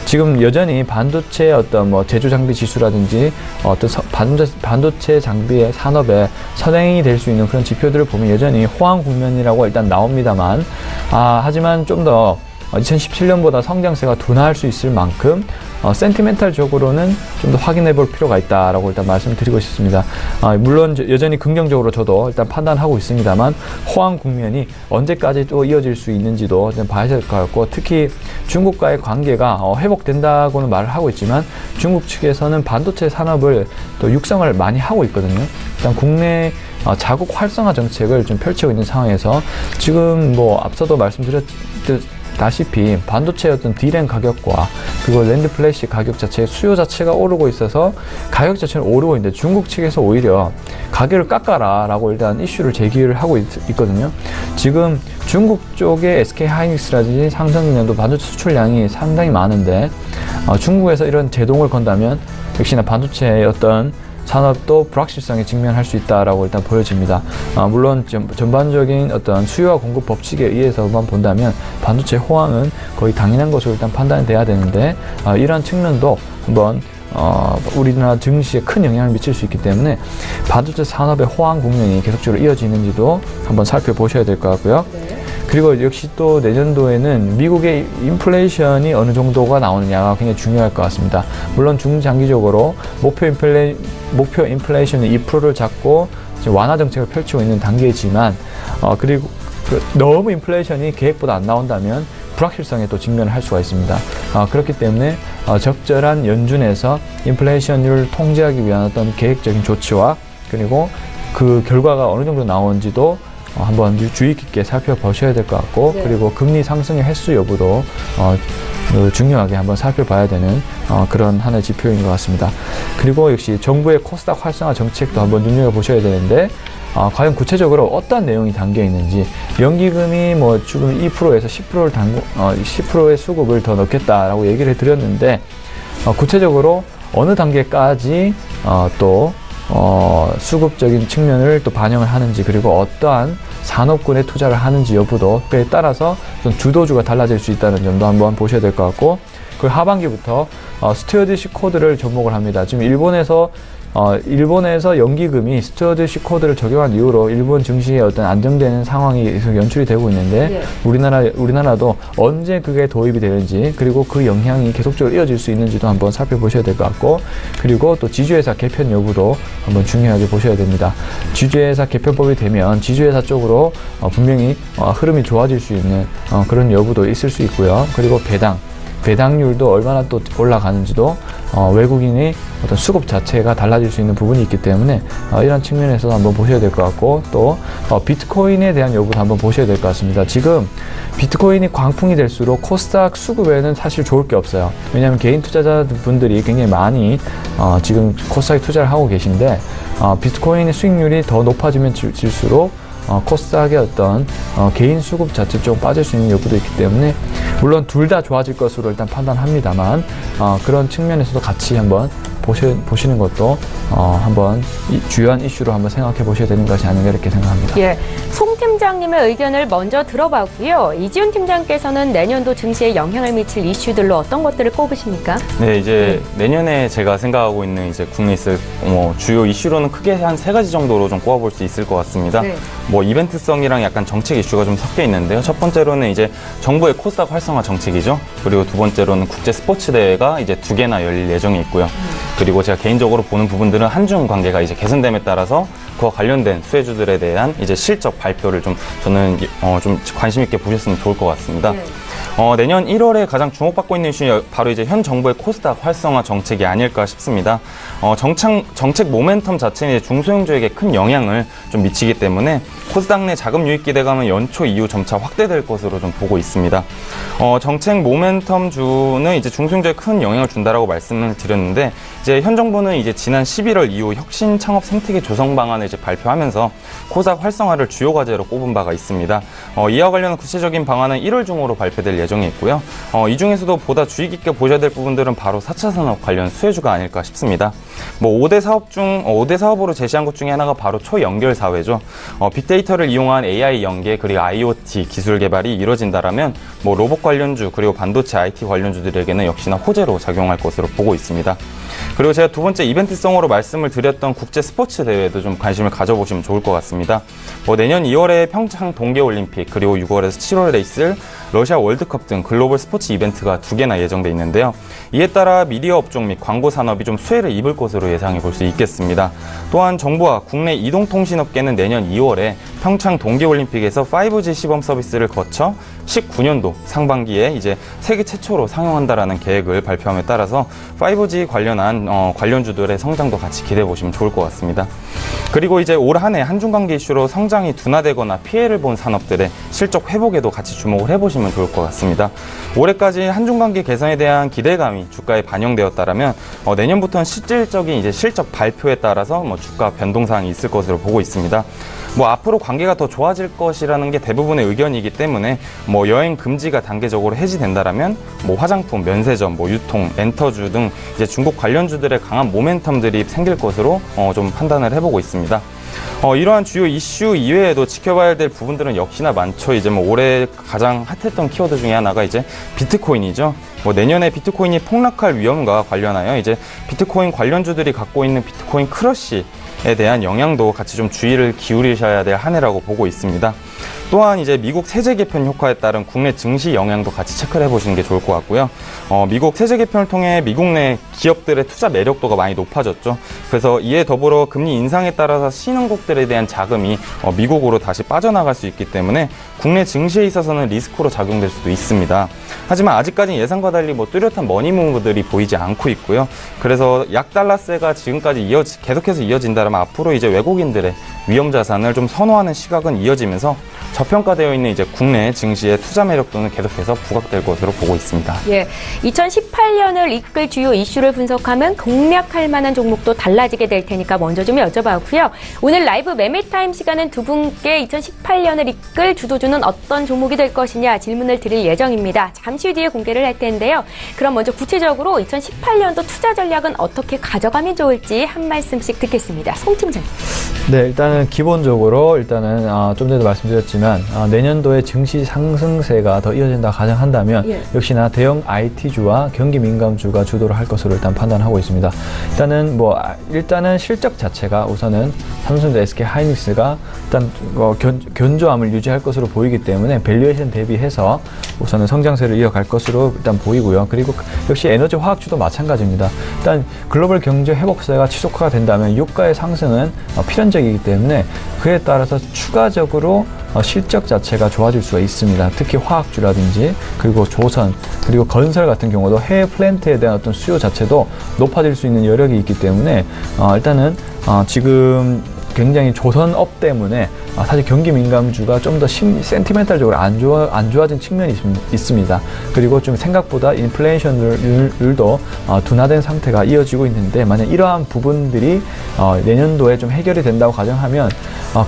지금 여전히 반도체 어떤 제조 장비 지수라든지 어떤 반도체 장비의 산업에 선행이 될 수 있는 그런 지표들을 보면 여전히 호황 국면이라고 일단 나옵니다만 하지만 좀 더 2017년보다 성장세가 둔화할 수 있을 만큼 센티멘탈적으로는 좀 더 확인해 볼 필요가 있다라고 일단 말씀드리고 싶습니다. 물론 여전히 긍정적으로 저도 일단 판단하고 있습니다만 호황 국면이 언제까지 또 이어질 수 있는지도 좀 봐야 될 것 같고, 특히 중국과의 관계가 회복된다고는 말을 하고 있지만 중국 측에서는 반도체 산업을 또 육성을 많이 하고 있거든요. 일단 국내 자국 활성화 정책을 좀 펼치고 있는 상황에서 지금 뭐 앞서도 말씀드렸다시피 반도체의 어떤 D램 가격과 그리고 랜드 플래시 가격 자체의 수요 자체가 오르고 있어서 가격 자체는 오르고 있는데 중국 측에서 오히려 가격을 깎아라 라고 일단 이슈를 제기를 하고 있거든요. 지금 중국 쪽에 SK 하이닉스라든지 삼성전자도 반도체 수출량이 상당히 많은데 중국에서 이런 제동을 건다면 역시나 반도체의 어떤 산업도 불확실성에 직면할 수 있다라고 일단 보여집니다. 물론 전반적인 어떤 수요와 공급 법칙에 의해서만 본다면 반도체 호황은 거의 당연한 것으로 일단 판단이 돼야 되는데 이러한 측면도 한번 우리나라 증시에 큰 영향을 미칠 수 있기 때문에 반도체 산업의 호황 국면이 계속적으로 이어지는지도 한번 살펴보셔야 될 것 같고요. 그리고 역시 또 내년도에는 미국의 인플레이션이 어느 정도가 나오느냐가 굉장히 중요할 것 같습니다. 물론 중장기적으로 목표 인플레이션이 2%를 잡고 지금 완화 정책을 펼치고 있는 단계이지만 그리고 너무 인플레이션이 계획보다 안 나온다면 불확실성에 또 직면을 할 수가 있습니다. 그렇기 때문에 적절한 연준에서 인플레이션율을 통제하기 위한 어떤 계획적인 조치와 그리고 그 결과가 어느 정도 나오는지도 한번 주의 깊게 살펴보셔야 될 것 같고, 네. 그리고 금리 상승의 횟수 여부도 중요하게 한번 살펴봐야 되는 그런 하나의 지표인 것 같습니다. 그리고 역시 정부의 코스닥 활성화 정책도 한번 눈여겨보셔야 되는데 과연 구체적으로 어떤 내용이 담겨 있는지, 연기금이 뭐 지금 2%에서 10%의 수급을 더 넣겠다라고 얘기를 드렸는데 구체적으로 어느 단계까지 또 수급적인 측면을 또 반영을 하는지, 그리고 어떠한 산업군에 투자를 하는지 여부도 그에 따라서 좀 주도주가 달라질 수 있다는 점도 한번 보셔야 될 것 같고, 그 하반기부터 스튜어디십 코드를 접목을 합니다. 지금 일본에서 연기금이 스튜어디십 코드를 적용한 이후로 일본 증시에 어떤 안정되는 상황이 계속 연출이 되고 있는데, 네. 우리나라도 언제 그게 도입이 되는지, 그리고 그 영향이 계속적으로 이어질 수 있는지도 한번 살펴보셔야 될 것 같고, 그리고 또 지주회사 개편 여부도 한번 중요하게 보셔야 됩니다. 지주회사 개편법이 되면 지주회사 쪽으로 분명히 흐름이 좋아질 수 있는 그런 여부도 있을 수 있고요. 그리고 배당률도 얼마나 또 올라가는지도 외국인의 어떤 수급 자체가 달라질 수 있는 부분이 있기 때문에 이런 측면에서도 한번 보셔야 될 것 같고, 또 비트코인에 대한 여부도 한번 보셔야 될 것 같습니다. 지금 비트코인이 광풍이 될수록 코스닥 수급에는 사실 좋을 게 없어요. 왜냐하면 개인 투자자분들이 굉장히 많이 지금 코스닥에 투자를 하고 계신데 비트코인의 수익률이 더 높아지면 질수록 코스닥의 어떤 개인 수급 자체 좀 빠질 수 있는 여부도 있기 때문에, 물론 둘 다 좋아질 것으로 일단 판단합니다만 그런 측면에서도 같이 한번 보시는 것도 한번 주요한 이슈로 한번 생각해 보셔야 되는 것이 아닌가 이렇게 생각합니다. 예, 송 팀장님의 의견을 먼저 들어봤고요. 이지훈 팀장께서는 내년도 증시에 영향을 미칠 이슈들로 어떤 것들을 꼽으십니까? 네, 이제 내년에 제가 생각하고 있는 이제 국내에 있을 주요 이슈로는 크게 한 3가지 정도로 좀 꼽아볼 수 있을 것 같습니다. 네. 뭐 이벤트성이랑 약간 정책 이슈가 좀 섞여 있는데요. 첫 번째로는 이제 정부의 코스닥 활성화 정책이죠. 그리고 두 번째로는 국제 스포츠 대회가 이제 2개나 열릴 예정이 있고요. 그리고 제가 개인적으로 보는 부분들은 한중 관계가 이제 개선됨에 따라서 그와 관련된 수혜주들에 대한 이제 실적 발표를 저는 좀 관심 있게 보셨으면 좋을 것 같습니다. 네. 내년 1월에 가장 주목받고 있는 이슈는 바로 이제 현 정부의 코스닥 활성화 정책이 아닐까 싶습니다. 정책 모멘텀 자체는 이제 중소형주에게 큰 영향을 좀 미치기 때문에 코스닥 내 자금 유입 기대감은 연초 이후 점차 확대될 것으로 좀 보고 있습니다. 정책 모멘텀주는 이제 중소형주에 큰 영향을 준다라고 말씀을 드렸는데, 이제 현 정부는 이제 지난 11월 이후 혁신 창업 생태계 조성 방안을 이제 발표하면서 코스닥 활성화를 주요 과제로 꼽은 바가 있습니다. 이와 관련한 구체적인 방안은 1월 중으로 발표될 예정이 있고요. 이 중에서도 보다 주의 깊게 보셔야 될 부분들은 바로 4차 산업 관련 수혜주가 아닐까 싶습니다. 5대 사업으로 제시한 것 중에 하나가 바로 초연결 사회죠. 빅데이터를 이용한 AI 연계 그리고 IoT 기술 개발이 이루어진다라면 로봇 관련주 그리고 반도체 IT 관련주들에게는 역시나 호재로 작용할 것으로 보고 있습니다. 그리고 제가 두 번째 이벤트성으로 말씀을 드렸던 국제 스포츠 대회에도 좀 관심을 가져보시면 좋을 것 같습니다. 내년 2월에 평창 동계올림픽, 그리고 6월에서 7월에 있을 러시아 월드컵 등 글로벌 스포츠 이벤트가 2개나 예정돼 있는데요. 이에 따라 미디어 업종 및 광고 산업이 좀 수혜를 입을 것으로 예상해 볼 수 있겠습니다. 또한 정부와 국내 이동통신업계는 내년 2월에 평창 동계올림픽에서 5G 시범 서비스를 거쳐 19년도 상반기에 이제 세계 최초로 상용한다라는 계획을 발표함에 따라서 5G 관련한 관련주들의 성장도 같이 기대해 보시면 좋을 것 같습니다. 그리고 이제 올 한 해 한중 관계 이슈로 성장이 둔화되거나 피해를 본 산업들의 실적 회복에도 같이 주목을 해보시면 좋을 것 같습니다. 올해까지 한중 관계 개선에 대한 기대감이 주가에 반영되었다라면 내년부터는 실질적인 이제 실적 발표에 따라서 주가 변동 사항이 있을 것으로 보고 있습니다. 앞으로 관계가 더 좋아질 것이라는 게 대부분의 의견이기 때문에 여행 금지가 단계적으로 해지된다라면 화장품, 면세점, 유통, 엔터주 등 이제 중국 관련주들의 강한 모멘텀들이 생길 것으로 좀 판단을 해보고 있습니다. 이러한 주요 이슈 이외에도 지켜봐야 될 부분들은 역시나 많죠. 이제 올해 가장 핫했던 키워드 중에 하나가 이제 비트코인이죠. 내년에 비트코인이 폭락할 위험과 관련하여 이제 비트코인 관련주들이 갖고 있는 비트코인 크러쉬에 대한 영향도 같이 좀 주의를 기울이셔야 될 한 해라고 보고 있습니다. 또한 이제 미국 세제 개편 효과에 따른 국내 증시 영향도 같이 체크를 해보시는 게 좋을 것 같고요. 미국 세제 개편을 통해 미국 내 기업들의 투자 매력도가 많이 높아졌죠. 그래서 이에 더불어 금리 인상에 따라서 신흥국들에 대한 자금이 미국으로 다시 빠져나갈 수 있기 때문에 국내 증시에 있어서는 리스크로 작용될 수도 있습니다. 하지만 아직까지 예상과 달리 뚜렷한 머니무브들이 보이지 않고 있고요. 그래서 약달러세가 지금까지 계속해서 이어진다면 앞으로 이제 외국인들의 위험 자산을 좀 선호하는 시각은 이어지면서 저평가되어 있는 이제 국내 증시의 투자 매력도는 계속해서 부각될 것으로 보고 있습니다. 예, 2018년을 이끌 주요 이슈를 분석하면 공략할 만한 종목도 달라지게 될 테니까 먼저 좀 여쭤봤고요. 오늘 라이브 매매타임 시간은 두 분께 2018년을 이끌 주도주는 어떤 종목이 될 것이냐 질문을 드릴 예정입니다. 잠시 뒤에 공개를 할 텐데요. 그럼 먼저 구체적으로 2018년도 투자 전략은 어떻게 가져가면 좋을지 한 말씀씩 듣겠습니다. 송 팀장님. 네, 일단은 기본적으로 좀 전에도 말씀드렸지만 내년도에 증시 상승세가 더 이어진다 가정한다면 역시나 대형 IT주와 경기 민감주가 주도를 할 것으로 일단 판단하고 있습니다. 일단은 실적 자체가 우선은 삼성전자, SK 하이닉스가 일단 견조함을 유지할 것으로 보이기 때문에 밸류에이션 대비해서 우선은 성장세를 이어갈 것으로 일단 보이고요. 그리고 역시 에너지 화학주도 마찬가지입니다. 일단 글로벌 경제 회복세가 지속화가 된다면 유가의 상승은 필연적이기 때문에 그에 따라서 추가적으로 실적 자체가 좋아질 수가 있습니다. 특히 화학주라든지 그리고 조선 그리고 건설 같은 경우도 해외 플랜트에 대한 어떤 수요 자체도 높아질 수 있는 여력이 있기 때문에 일단은 지금 굉장히 조선업 때문에 사실 경기 민감주가 좀 더 센티멘탈적으로 안 좋아진 측면이 있습니다. 그리고 좀 생각보다 인플레이션율도 둔화된 상태가 이어지고 있는데 만약 이러한 부분들이 내년도에 좀 해결이 된다고 가정하면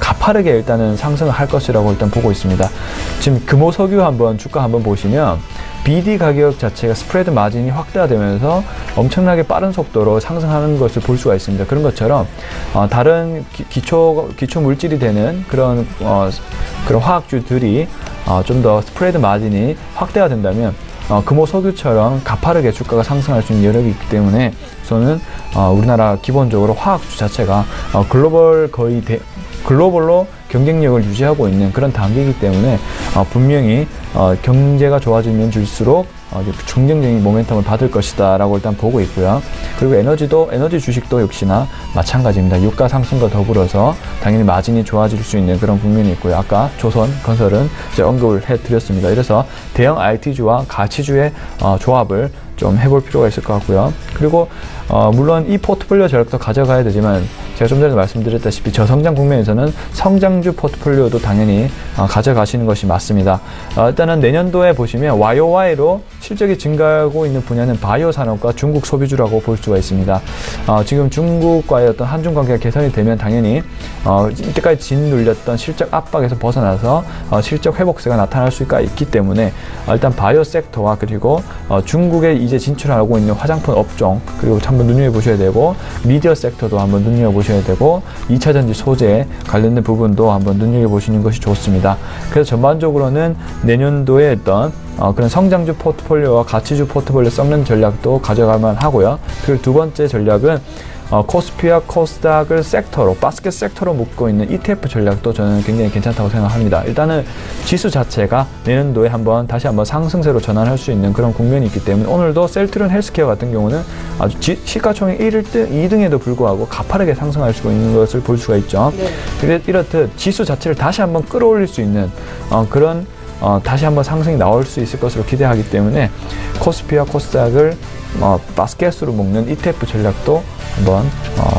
가파르게 일단은 상승을 할 것이라고 일단 보고 있습니다. 지금 금호석유 주가 한번 보시면 BD 가격 자체가 스프레드 마진이 확대되면서 엄청나게 빠른 속도로 상승하는 것을 볼 수가 있습니다. 그런 것처럼 다른 기초 물질이 되는 그런 화학주들이 좀 더 스프레드 마진이 확대가 된다면 금호석유처럼 가파르게 주가가 상승할 수 있는 여력이 있기 때문에 저는 우리나라 기본적으로 화학주 자체가 글로벌로 경쟁력을 유지하고 있는 그런 단계이기 때문에 분명히 경제가 좋아지면 줄수록 긍정적인 모멘텀을 받을 것이다 라고 일단 보고 있고요. 그리고 에너지 주식도 역시나 마찬가지입니다. 유가 상승과 더불어서 당연히 마진이 좋아질 수 있는 그런 국면이 있고요. 아까 조선, 건설은 이제 언급을 해드렸습니다. 이래서 대형 IT주와 가치주의 조합을 좀 해볼 필요가 있을 것 같고요. 그리고 물론 이 포트폴리오 전략도 가져가야 되지만 제가 좀 전에 말씀드렸다시피 저성장 국면에서는 성장주 포트폴리오도 당연히 가져가시는 것이 맞습니다. 일단은 내년도에 보시면 YOY로 실적이 증가하고 있는 분야는 바이오 산업과 중국 소비주라고 볼 수가 있습니다. 지금 중국과의 어떤 한중 관계가 개선이 되면 당연히 이때까지 짓눌렸던 실적 압박에서 벗어나서 실적 회복세가 나타날 수가 있기 때문에 일단 바이오 섹터와 그리고 중국에 이제 진출하고 있는 화장품 업종 그리고 한번 눈여겨보셔야 되고 미디어 섹터도 한번 눈여겨보셔야 되고 2차전지 소재 관련된 부분도 한번 눈여겨보시는 것이 좋습니다. 그래서 전반적으로는 내년도에 어떤 그런 성장주 포트폴리오와 가치주 포트폴리오 섞는 전략도 가져갈 만하고요. 그리고 두 번째 전략은 코스피와 코스닥을 섹터로, 바스켓 섹터로 묶고 있는 ETF 전략도 저는 굉장히 괜찮다고 생각합니다. 일단은 지수 자체가 내년도에 다시 한번 상승세로 전환할 수 있는 그런 국면이 있기 때문에 오늘도 셀트리온 헬스케어 같은 경우는 아주 시가총액 2등에도 불구하고 가파르게 상승할 수 있는 것을 볼 수가 있죠. 네. 이렇듯 지수 자체를 다시 한번 끌어올릴 수 있는 그런 다시 한번 상승이 나올 수 있을 것으로 기대하기 때문에 코스피와 코스닥을 바스켓으로 묶는 ETF 전략도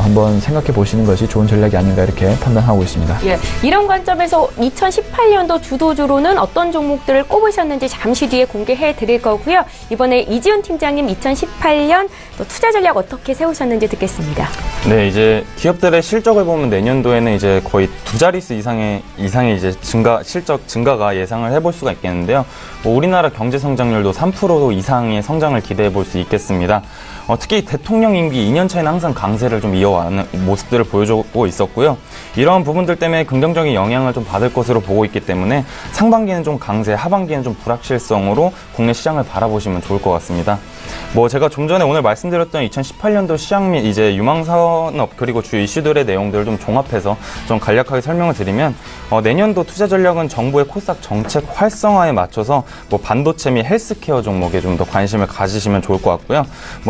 한번 생각해 보시는 것이 좋은 전략이 아닌가 이렇게 판단하고 있습니다. 예, 이런 관점에서 2018년도 주도주로는 어떤 종목들을 꼽으셨는지 잠시 뒤에 공개해 드릴 거고요. 이번에 이지훈 팀장님 2018년 또 투자 전략 어떻게 세우셨는지 듣겠습니다. 네, 이제 기업들의 실적을 보면 내년도에는 이제 거의 두 자릿수 이상의 이제 실적 증가가 예상을 해볼 수가 있겠는데요. 우리나라 경제 성장률도 3% 이상의 성장을 기대해 볼 수 있겠습니다. 특히 대통령 임기 2년 차에는 항상 강세를 좀 이어가는 모습들을 보여주고 있었고요. 이러한 부분들 때문에 긍정적인 영향을 좀 받을 것으로 보고 있기 때문에 상반기는 좀 강세, 하반기는 좀 불확실성으로 국내 시장을 바라보시면 좋을 것 같습니다. 제가 좀 전에 오늘 말씀드렸던 2018년도 시장 및 이제 유망산업 그리고 주요 이슈들의 내용들을 좀 종합해서 좀 간략하게 설명을 드리면 내년도 투자 전략은 정부의 코스닥 정책 활성화에 맞춰서 반도체 및 헬스케어 종목에 좀 더 관심을 가지시면 좋을 것 같고요.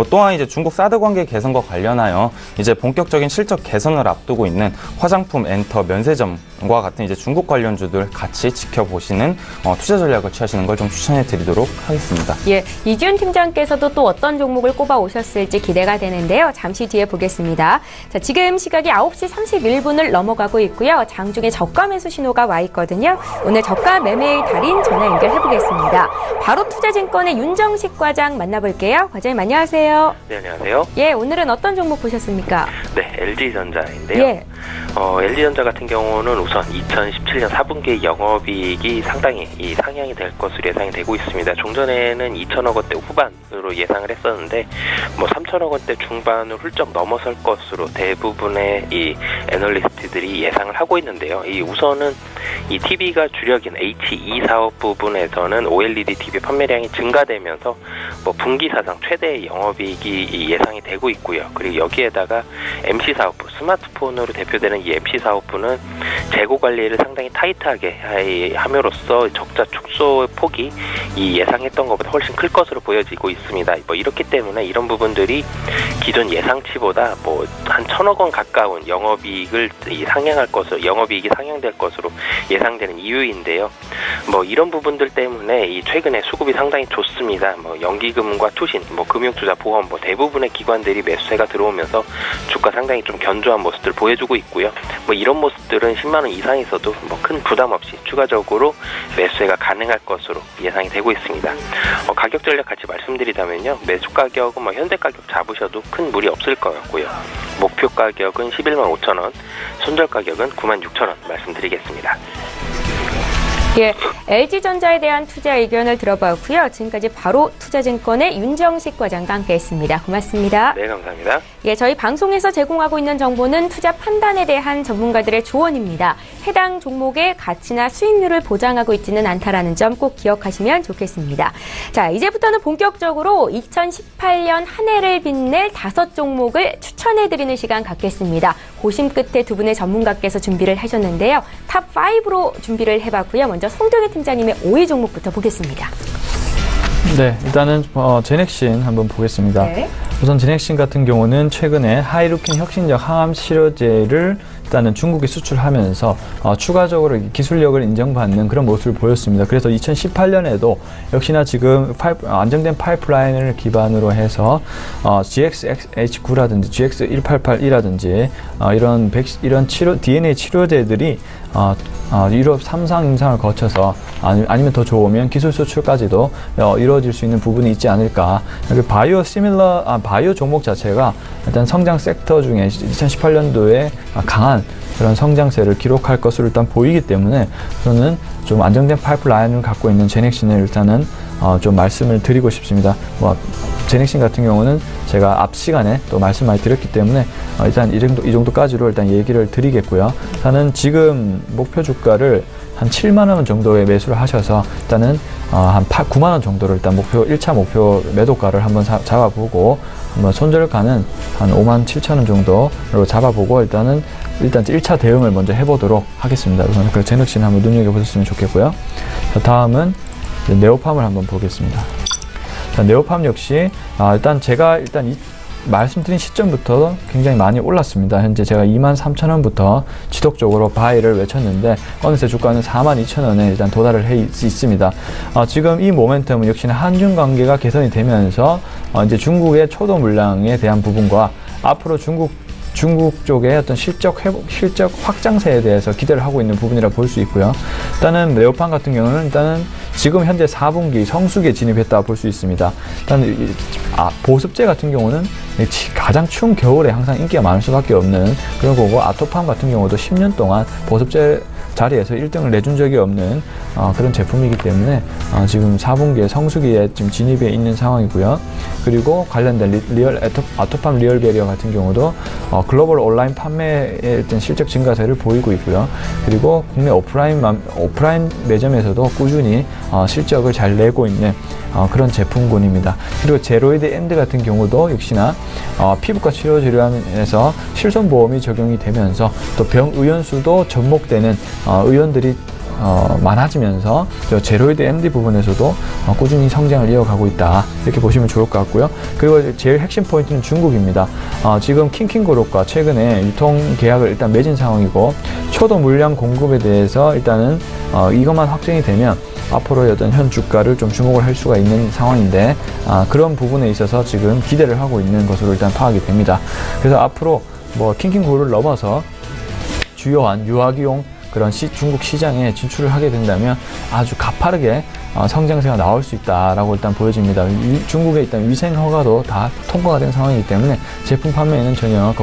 또한 이제 중국 사드 관계 개선과 관련하여 이제 본격적인 실적 개선을 앞두고 있는 화장품, 엔터, 면세점과 같은 이제 중국 관련주들 같이 지켜보시는 투자 전략을 취하시는 걸 좀 추천해 드리도록 하겠습니다. 예, 이지훈 팀장께서도 또 어떤 종목을 꼽아 오셨을지 기대가 되는데요. 잠시 뒤에 보겠습니다. 자, 지금 시각이 9시 31분을 넘어가고 있고요. 장중에 저가 매수 신호가 와 있거든요. 오늘 저가 매매일 달인 전화 연결해 보겠습니다. 바로 투자증권의 윤정식 과장 만나볼게요. 과장님 안녕하세요. 네, 안녕하세요. 예, 오늘은 어떤 종목 보셨습니까? 네, LG전자인데요. 예. LG전자 같은 경우는 우선 2017년 4분기 영업이익이 상당히 상향이 될 것으로 예상이 되고 있습니다. 종전에는 2천억 원대 후반으로 예상을 했었는데 3천억 원대 중반을 훌쩍 넘어설 것으로 대부분의 이 애널리스트들이 예상을 하고 있는데요. 우선은 이 TV가 주력인 HE 사업 부분에서는 OLED TV 판매량이 증가되면서 분기 사상 최대의 영업이익이 예상이 되고 있고요. 그리고 여기에다가 MC 사업부, 스마트폰으로 대표되는 이 MC 사업부는 재고 관리를 상당히 타이트하게 함으로써 적자 축소 폭이 예상했던 것보다 훨씬 클 것으로 보여지고 있습니다. 이렇기 때문에 이런 부분들이 기존 예상치보다 한 1,000억 원 가까운 영업이익을 상향할 것으로, 영업이익이 상향될 것으로 예상되는 이유인데요. 이런 부분들 때문에 최근에 수급이 상당히 좋습니다. 연기금과 투신, 금융투자, 보험, 대부분의 기관들이 매수세가 들어오면서 주가 상당히 좀 견조한 모습들을 보여주고 있고요. 이런 모습들은 10만 원 이상에서도 큰 부담 없이 추가적으로 매수세가 가능할 것으로 예상이 되고 있습니다. 가격 전략 같이 말씀드리자면요. 매수 가격은 현재 가격 잡으셔도 큰 무리 없을 것 같고요. 목표 가격은 11만 5천 원, 손절 가격은 9만 6천 원 말씀드리겠습니다. 예, LG전자에 대한 투자 의견을 들어봤고요. 지금까지 바로 투자증권의 윤정식 과장과 함께했습니다. 고맙습니다. 네, 감사합니다. 예, 저희 방송에서 제공하고 있는 정보는 투자 판단에 대한 전문가들의 조언입니다. 해당 종목의 가치나 수익률을 보장하고 있지는 않다라는 점 꼭 기억하시면 좋겠습니다. 자, 이제부터는 본격적으로 2018년 한 해를 빛낼 5종목을 추천해드리는 시간 갖겠습니다. 고심 끝에 두 분의 전문가께서 준비를 하셨는데요. 탑5로 준비를 해봤고요. 먼저 송동희 팀장님의 5위 종목부터 보겠습니다. 네, 일단은 제넥신 한번 보겠습니다. 네. 우선 제넥신 같은 경우는 최근에 하이루킨 혁신적 항암 치료제를 일단은 중국에 수출하면서 추가적으로 기술력을 인정받는 그런 모습을 보였습니다. 그래서 2018년에도 역시나 지금 안정된 파이프라인을 기반으로 해서 GXH9라든지 GX188이라든지 이런 DNA 치료제들이 유럽 3상 임상을 거쳐서 아니면 더 좋으면 기술 수출까지도 이루어질 수 있는 부분이 있지 않을까. 바이오 종목 자체가 일단 성장 섹터 중에 2018년도에 강한 그런 성장세를 기록할 것으로 일단 보이기 때문에 저는 좀 안정된 파이프라인을 갖고 있는 제넥신을 일단은 좀 말씀을 드리고 싶습니다. 제넥신 같은 경우는 제가 앞 시간에 또 말씀 많이 드렸기 때문에 일단 이 정도까지로 일단 얘기를 드리겠고요. 저는 지금 목표 주가를 한 7만 원 정도의 매수를 하셔서 일단은 한 9만 원 정도를 일단 1차 목표 매도가를 한번 잡아보고 한번 손절가는 한 5만 7천 원 정도로 잡아보고 일단 1차 대응을 먼저 해보도록 하겠습니다. 우선 그 제너시는 한번 눈여겨보셨으면 좋겠고요. 자, 다음은 네오팜을 한번 보겠습니다. 자, 네오팜 역시 일단 제가 말씀드린 시점부터 굉장히 많이 올랐습니다. 현재 제가 23,000원부터 지속적으로 바이를 외쳤는데 어느새 주가는 42,000원에 일단 도달을 해 있습니다. 지금 이 모멘텀은 역시나 한중 관계가 개선이 되면서 이제 중국의 초도 물량에 대한 부분과 앞으로 중국 쪽의 어떤 실적 확장세에 대해서 기대를 하고 있는 부분이라 볼 수 있고요. 일단은 네오팜 같은 경우는 지금 현재 4분기 성수기에 진입했다 볼 수 있습니다. 보습제 같은 경우는 가장 추운 겨울에 항상 인기가 많을 수밖에 없는 그런 거고, 아토팜 같은 경우도 10년 동안 보습제 자리에서 1등을 내준 적이 없는 그런 제품이기 때문에 지금 4분기에 성수기에 지금 진입해 있는 상황이고요. 그리고 관련된 아토팜 리얼 베리어 같은 경우도 글로벌 온라인 판매의 어떤 실적 증가세를 보이고 있고요. 그리고 국내 오프라인 매점에서도 꾸준히 실적을 잘 내고 있는 그런 제품군입니다. 그리고 제로이드 엔드 같은 경우도 역시나 피부과 치료 질환에서 실손보험이 적용이 되면서 또 병 의원수도 접목되는 의원들이 많아지면서 제로이드 MD 부분에서도 꾸준히 성장을 이어가고 있다, 이렇게 보시면 좋을 것 같고요. 그리고 제일 핵심 포인트는 중국입니다. 지금 킹킹그룹과 최근에 유통 계약을 일단 맺은 상황이고, 초도 물량 공급에 대해서 일단은 이것만 확정이 되면 앞으로의 어떤 현 주가를 좀 주목을 할 수가 있는 상황인데, 그런 부분에 있어서 지금 기대를 하고 있는 것으로 일단 파악이 됩니다. 그래서 앞으로 킹킹그룹을 넘어서 주요한 유아기용 그런 중국 시장에 진출을 하게 된다면 아주 가파르게 성장세가 나올 수 있다라고 일단 보여집니다. 중국의 일단 위생 허가도 다 통과가 된 상황이기 때문에 제품 판매에는 전혀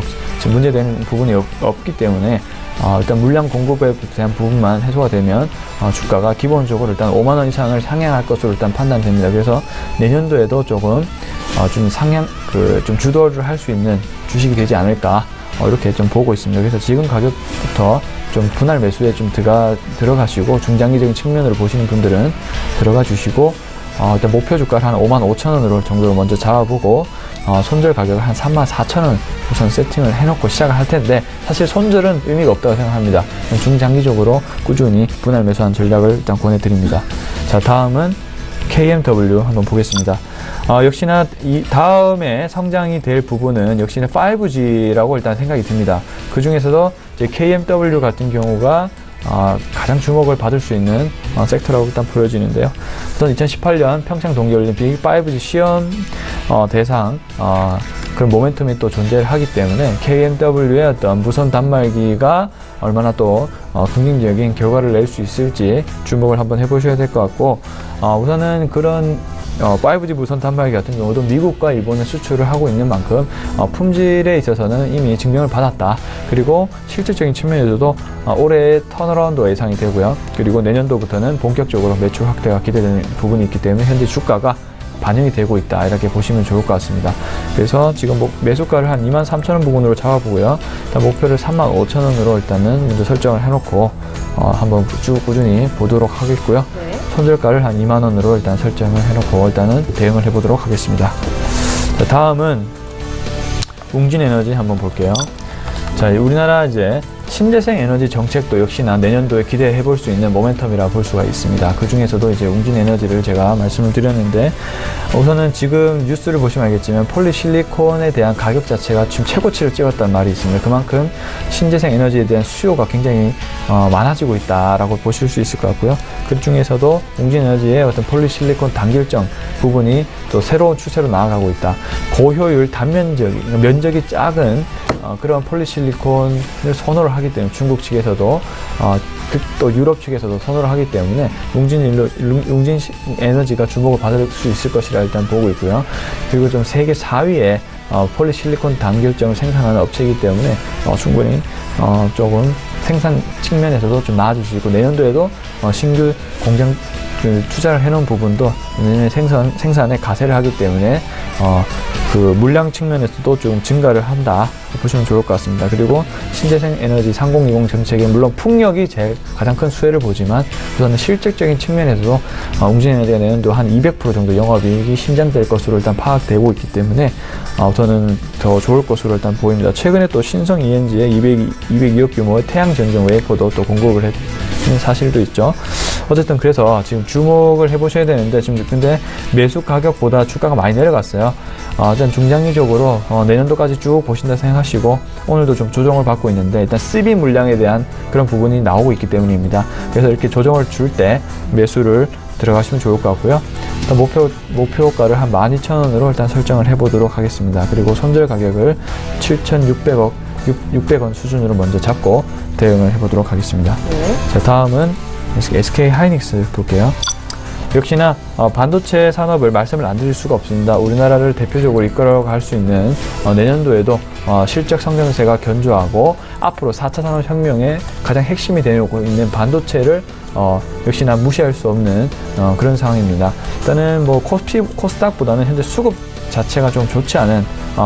문제되는 부분이 없기 때문에 일단 물량 공급에 대한 부분만 해소가 되면 주가가 기본적으로 일단 5만 원 이상을 상향할 것으로 일단 판단됩니다. 그래서 내년도에도 조금 좀 좀 주도를 할 수 있는 주식이 되지 않을까, 이렇게 좀 보고 있습니다. 그래서 지금 가격부터 좀 분할 매수에 좀 들어가시고, 중장기적인 측면으로 보시는 분들은 들어가 주시고, 일단 목표 주가를 한 55,000원으로 정도로 먼저 잡아보고, 손절 가격을 한 34,000원 우선 세팅을 해놓고 시작을 할 텐데, 사실 손절은 의미가 없다고 생각합니다. 중장기적으로 꾸준히 분할 매수한 전략을 일단 권해드립니다. 자, 다음은 KMW 한번 보겠습니다. 역시나 이 다음에 성장이 될 부분은 역시나 5G라고 일단 생각이 듭니다. 그 중에서도 이제 KMW 같은 경우가 가장 주목을 받을 수 있는 섹터라고 일단 보여지는데요. 우선 2018년 평창 동계올림픽 5G 시험 대상 그런 모멘텀이 또 존재를 하기 때문에 KMW의 어떤 무선 단말기가 얼마나 또 긍정적인 결과를 낼 수 있을지 주목을 한번 해보셔야 될 것 같고, 우선은 그런 5G 무선 단말기 같은 경우도 미국과 일본에 수출을 하고 있는 만큼 품질에 있어서는 이미 증명을 받았다. 그리고 실질적인 측면에서도 올해 턴어라운드 예상이 되고요. 그리고 내년도부터는 본격적으로 매출 확대가 기대되는 부분이 있기 때문에 현재 주가가 반영이 되고 있다, 이렇게 보시면 좋을 것 같습니다. 그래서 지금 매수가를 한 23,000원 부근으로 잡아보고요. 일단 목표를 35,000원으로 일단은 먼저 설정을 해놓고 한번 쭉 꾸준히 보도록 하겠고요. 네. 손절가를 한 2만원으로 일단 설정을 해놓고 일단은 대응을 해보도록 하겠습니다. 자, 다음은 웅진에너지 한번 볼게요. 자, 우리나라 이제 신재생 에너지 정책도 역시나 내년도에 기대해 볼 수 있는 모멘텀이라 볼 수가 있습니다. 그 중에서도 이제 웅진에너지를 제가 말씀을 드렸는데, 우선은 지금 뉴스를 보시면 알겠지만 폴리실리콘에 대한 가격 자체가 지금 최고치를 찍었다는 말이 있습니다. 그만큼 신재생 에너지에 대한 수요가 굉장히 많아지고 있다라고 보실 수 있을 것 같고요. 그 중에서도 웅진에너지의 어떤 폴리실리콘 단결정 부분이 또 새로운 추세로 나아가고 있다. 고효율, 면적이 작은 그런 폴리실리콘을 선호를 하기 때문에 중국 측에서도 또 유럽 측에서도 선호를 하기 때문에 웅진 에너지가 주목을 받을 수 있을 것이라 일단 보고 있고요. 그리고 좀 세계 4위의 폴리실리콘 단결정을 생산하는 업체이기 때문에 충분히 조금 생산 측면에서도 좀 나아질 수 있고, 내년도에도 신규 공장 투자를 해놓은 부분도 내년에 생산에 가세를 하기 때문에 그 물량 측면에서도 좀 증가를 한다 보시면 좋을 것 같습니다. 그리고 신재생 에너지 3020 정책에 물론 풍력이 제일 가장 큰 수혜를 보지만 우선은 실질적인 측면에서도 웅진에너지가 내년도 한 200% 정도 영업이익이 신장될 것으로 일단 파악되고 있기 때문에 우선은 더 좋을 것으로 일단 보입니다. 최근에 또 신성 ENG에 202억 규모의 태양 전경 웨이퍼도 또 공급을 했는 사실도 있죠. 어쨌든 그래서 지금 주목을 해보셔야 되는데 지금 근데 매수 가격보다 주가가 많이 내려갔어요. 일단 중장기적으로 내년도까지 쭉 보신다 생각하시고 오늘도 좀 조정을 받고 있는데 일단 CB 물량에 대한 그런 부분이 나오고 있기 때문입니다. 그래서 이렇게 조정을 줄 때 매수를 들어가시면 좋을 것 같고요. 일단 목표가를 한 12,000원으로 일단 설정을 해보도록 하겠습니다. 그리고 손절 가격을 7,600원 수준으로 먼저 잡고 대응을 해보도록 하겠습니다. 자, 다음은 SK 하이닉스 볼게요. 역시나 반도체 산업을 말씀을 안 드릴 수가 없습니다. 우리나라를 대표적으로 이끌어갈 수 있는 내년도에도 실적 성장세가 견조하고 앞으로 4차 산업혁명의 가장 핵심이 되고 있는 반도체를 역시나 무시할 수 없는 그런 상황입니다. 일단은 뭐 코스닥보다는 현재 수급 자체가 좀 좋지 않은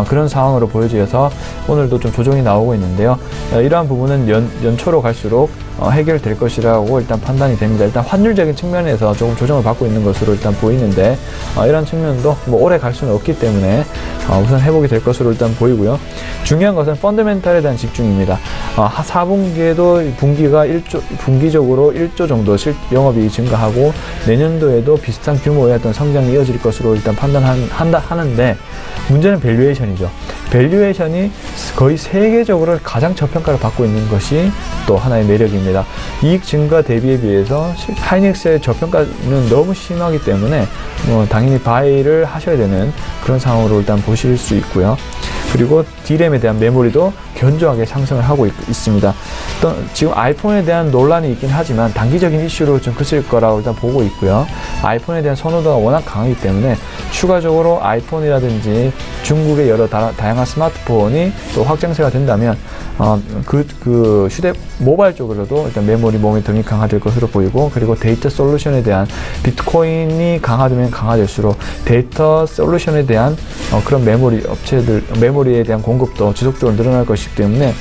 그런 상황으로 보여져서 오늘도 좀 조정이 나오고 있는데요. 이러한 부분은 연초로 갈수록 해결될 것이라고 일단 판단이 됩니다. 일단 환율적인 측면에서 조금 조정을 받고 있는 것으로 일단 보이는데 이런 측면도 뭐 오래 갈 수는 없기 때문에 우선 회복이 될 것으로 일단 보이고요. 중요한 것은 펀더멘탈에 대한 집중입니다. 4분기에도 분기적으로 1조 정도 영업이익이 증가하고 내년도에도 비슷한 규모의 어떤 성장이 이어질 것으로 일단 하는데 문제는 밸류에이션이죠. 밸류에이션이 거의 세계적으로 가장 저평가를 받고 있는 것이 또 하나의 매력입니다. 이익 증가 대비에 비해서 하이닉스의 저평가는 너무 심하기 때문에 당연히 바이를 하셔야 되는 그런 상황으로 일단 보실 수 있고요. 그리고 D램에 대한 메모리도 견조하게 상승을 하고 있습니다. 또 지금 아이폰에 대한 논란이 있긴 하지만 단기적인 이슈로 좀 그칠 거라고 일단 보고 있고요. 아이폰에 대한 선호도가 워낙 강하기 때문에 추가적으로 아이폰이라든지 중국의 여러 다양한 스마트폰이 또 확장세가 된다면 모바일 쪽으로도 일단 메모리 모멘텀이 강화될 것으로 보이고, 그리고 데이터 솔루션에 대한 비트코인이 강화되면 강화될수록 데이터 솔루션에 대한 그런 메모리에 대한 공급도 지속적으로 늘어날 것이기 때문에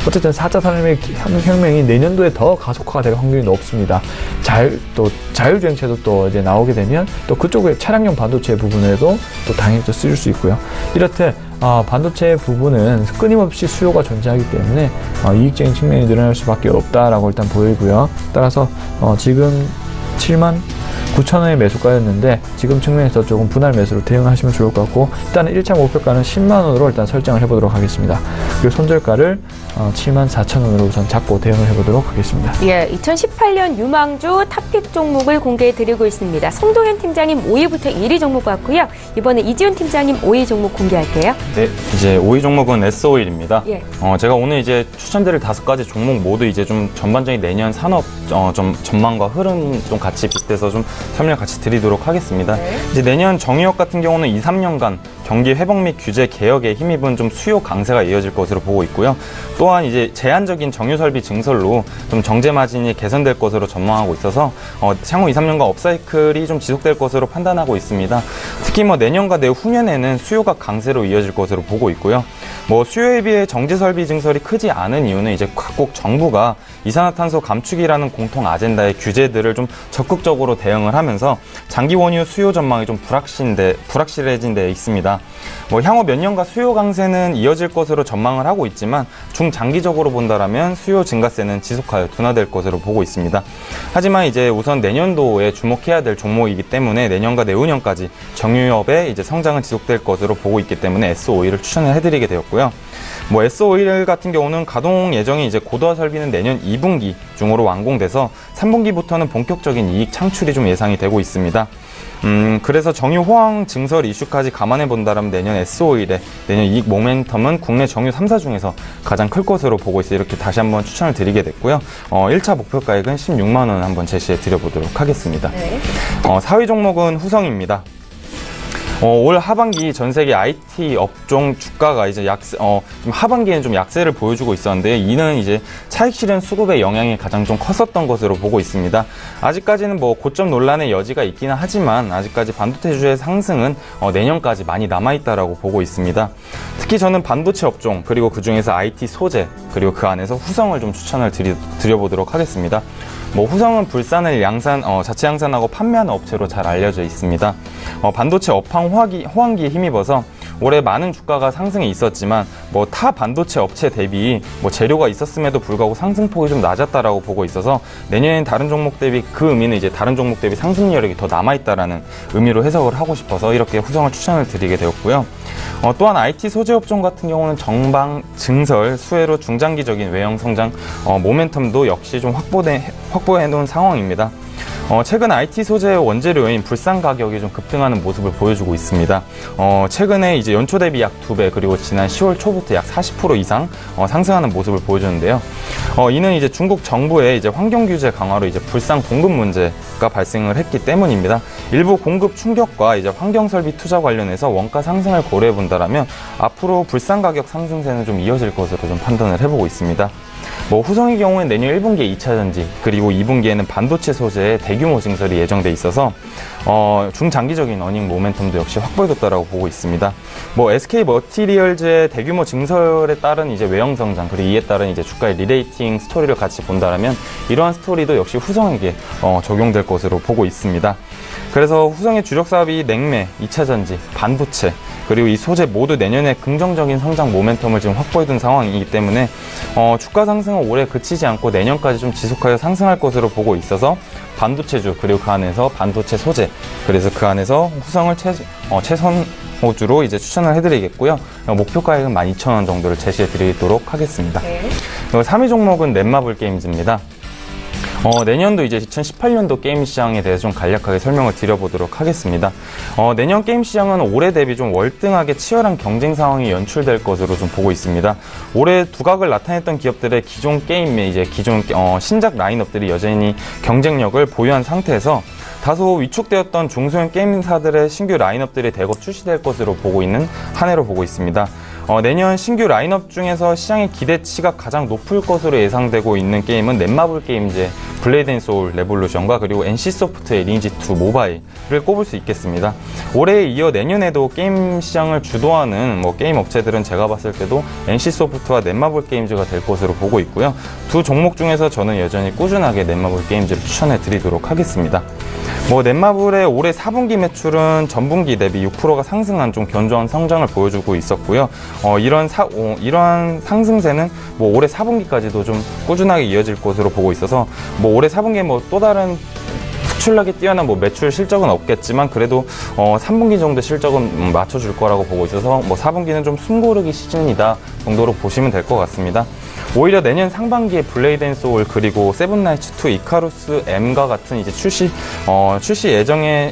어쨌든 4차 산업혁명이 내년도에 더 가속화가 될 확률이 높습니다. 자율주행차도 또 이제 나오게 되면 또 그쪽의 차량용 반도체 부분에도 또 당연히 또 쓰일 수 있고요. 이렇듯 반도체 부분은 끊임없이 수요가 존재하기 때문에 이익적인 측면이 늘어날 수밖에 없다라고 일단 보이고요. 따라서 지금 79,000원의 매수가였는데 지금 측면에서 조금 분할 매수로 대응하시면 좋을 것 같고, 일단은 1차 목표가는 10만원으로 일단 설정을 해보도록 하겠습니다. 그리고 손절가를 74,000원으로 우선 잡고 대응을 해보도록 하겠습니다. 예, 2018년 유망주 탑픽 종목을 공개해드리고 있습니다. 송동현 팀장님 5위부터 1위 종목 같고요. 이번에 이지훈 팀장님 5위 종목 공개할게요. 네, 이제 5위 종목은 S-오일입니다. 예. 제가 오늘 이제 추천드릴 5가지 종목 모두 이제 좀 전반적인 내년 산업 좀 전망과 흐름 좀 같이 빗대서 좀 설명을 같이 드리도록 하겠습니다. 네. 이제 내년 정유업 같은 경우는 2, 3년간 경기 회복 및 규제 개혁에 힘입은 좀 수요 강세가 이어질 것으로 보고 있고요. 또한 이제 제한적인 정유 설비 증설로 좀 정제 마진이 개선될 것으로 전망하고 있어서 향후 2, 3년간 업사이클이 좀 지속될 것으로 판단하고 있습니다. 특히 내년과 내후년에는 수요가 강세로 이어질 것으로 보고 있고요. 수요에 비해 정제 설비 증설이 크지 않은 이유는 이제 각국 정부가 이산화탄소 감축이라는 공통 아젠다의 규제들을 좀 적극적으로 대응을 하면서 장기 원유 수요 전망이 좀 불확실해진 데 있습니다. 향후 몇 년간 수요 강세는 이어질 것으로 전망을 하고 있지만 중장기적으로 본다라면 수요 증가세는 지속하여 둔화될 것으로 보고 있습니다. 하지만 이제 우선 내년도에 주목해야 될 종목이기 때문에 내년과 내후년까지 정유업의 이제 성장은 지속될 것으로 보고 있기 때문에 S-오일을 추천을 해드리게 되었고요. S-오일 같은 경우는 가동 예정이 이제 고도화 설비는 내년 2분기 중으로 완공돼서 3분기부터는 본격적인 이익 창출이 좀 예상이 되고 있습니다. 그래서 정유 호황 증설 이슈까지 감안해 본다면 내년 S-오일의 내년 이익 모멘텀은 국내 정유 3사 중에서 가장 클 것으로 보고 있어요. 이렇게 다시 한번 추천을 드리게 됐고요. 1차 목표가액은 16만 원 한번 제시해 드려보도록 하겠습니다. 네. 4위 종목은 후성입니다. 올 하반기 전 세계 IT 업종 주가가 이제 좀 하반기에는 좀 약세를 보여주고 있었는데 이는 이제 차익 실현 수급의 영향이 가장 좀 컸었던 것으로 보고 있습니다. 아직까지는 뭐 고점 논란의 여지가 있기는 하지만 아직까지 반도체주의 상승은 내년까지 많이 남아있다라고 보고 있습니다. 특히 저는 반도체 업종 그리고 그 중에서 IT 소재 그리고 그 안에서 후성을 좀 추천을 드려보도록 하겠습니다. 뭐 후성은 불산을 자체 양산하고 판매하는 업체로 잘 알려져 있습니다. 반도체 업황 호황기에 힘입어서 올해 많은 주가가 상승이 있었지만 뭐 타 반도체 업체 대비 뭐 재료가 있었음에도 불구하고 상승폭이 좀 낮았다라고 보고 있어서 내년엔 다른 종목 대비 그 의미는 이제 다른 종목 대비 상승 여력이 더 남아있다라는 의미로 해석을 하고 싶어서 이렇게 후성을 추천을 드리게 되었고요. 또한 IT 소재 업종 같은 경우는 정방, 증설, 수혜로 중장기적인 외형 성장 모멘텀도 역시 좀 확보해 놓은 상황입니다. 최근 IT 소재 원재료인 불산 가격이 좀 급등하는 모습을 보여주고 있습니다. 최근에 이제 연초 대비 약 2배 그리고 지난 10월 초부터 약 40% 이상 상승하는 모습을 보여주는데요. 이는 이제 중국 정부의 이제 환경 규제 강화로 이제 불산 공급 문제가 발생을 했기 때문입니다. 일부 공급 충격과 이제 환경 설비 투자 관련해서 원가 상승을 고려해 본다라면 앞으로 불산 가격 상승세는 좀 이어질 것으로 좀 판단을 해보고 있습니다. 뭐 후성의 경우엔 내년 1분기에 2차 전지 그리고 2분기에는 반도체 소재의 대규모 증설이 예정돼 있어서 중장기적인 어닝 모멘텀도 역시 확보해뒀다라고 보고 있습니다. 뭐 SK 머티리얼즈의 대규모 증설에 따른 이제 외형 성장 그리고 이에 따른 이제 주가의 리레이팅 스토리를 같이 본다라면 이러한 스토리도 역시 후성에게 적용될 것으로 보고 있습니다. 그래서 후성의 주력 사업이 냉매, 2차 전지, 반도체 그리고 이 소재 모두 내년에 긍정적인 성장 모멘텀을 지금 확보해둔 상황이기 때문에 주가 상승은 올해 그치지 않고 내년까지 좀 지속하여 상승할 것으로 보고 있어서 반도체주 그리고 그 안에서 반도체 소재 그래서 그 안에서 후성을 최선호주로 이제 추천을 해드리겠고요. 목표 가액은 12,000원 정도를 제시해드리도록 하겠습니다. 네. 3위 종목은 넷마블 게임즈입니다. 내년도 이제 2018년도 게임 시장에 대해서 좀 간략하게 설명을 드려보도록 하겠습니다. 내년 게임 시장은 올해 대비 좀 월등하게 치열한 경쟁 상황이 연출될 것으로 좀 보고 있습니다. 올해 두각을 나타냈던 기업들의 기존 게임 및 이제 기존 신작 라인업들이 여전히 경쟁력을 보유한 상태에서 다소 위축되었던 중소형 게임사들의 신규 라인업들이 대거 출시될 것으로 보고 있는 한 해로 보고 있습니다. 내년 신규 라인업 중에서 시장의 기대치가 가장 높을 것으로 예상되고 있는 게임은 넷마블 게임즈의 블레이드 앤 소울 레볼루션과 그리니지 NC소프트의 리니지2 모바일을 꼽을 수 있겠습니다. 올해에 이어 내년에도 게임 시장을 주도하는 게임 업체들은 제가 봤을 때도 NC소프트와 넷마블 게임즈가 될 것으로 보고 있고요. 두 종목 중에서 저는 여전히 꾸준하게 넷마블 게임즈를 추천해 드리도록 하겠습니다. 넷마블의 올해 4분기 매출은 전분기 대비 6%가 상승한 좀 견조한 성장을 보여주고 있었고요. 이러한 상승세는 올해 4분기까지도 좀 꾸준하게 이어질 것으로 보고 있어서 올해 4분기에 또 다른 특출나게 뛰어난 매출 실적은 없겠지만 그래도 3분기 정도 실적은 맞춰줄 거라고 보고 있어서 4분기는 좀 숨고르기 시즌이다 정도로 보시면 될 것 같습니다. 오히려 내년 상반기에 블레이드 앤 소울 그리고 세븐나이츠2 이카루스 M과 같은 이제 출시 예정에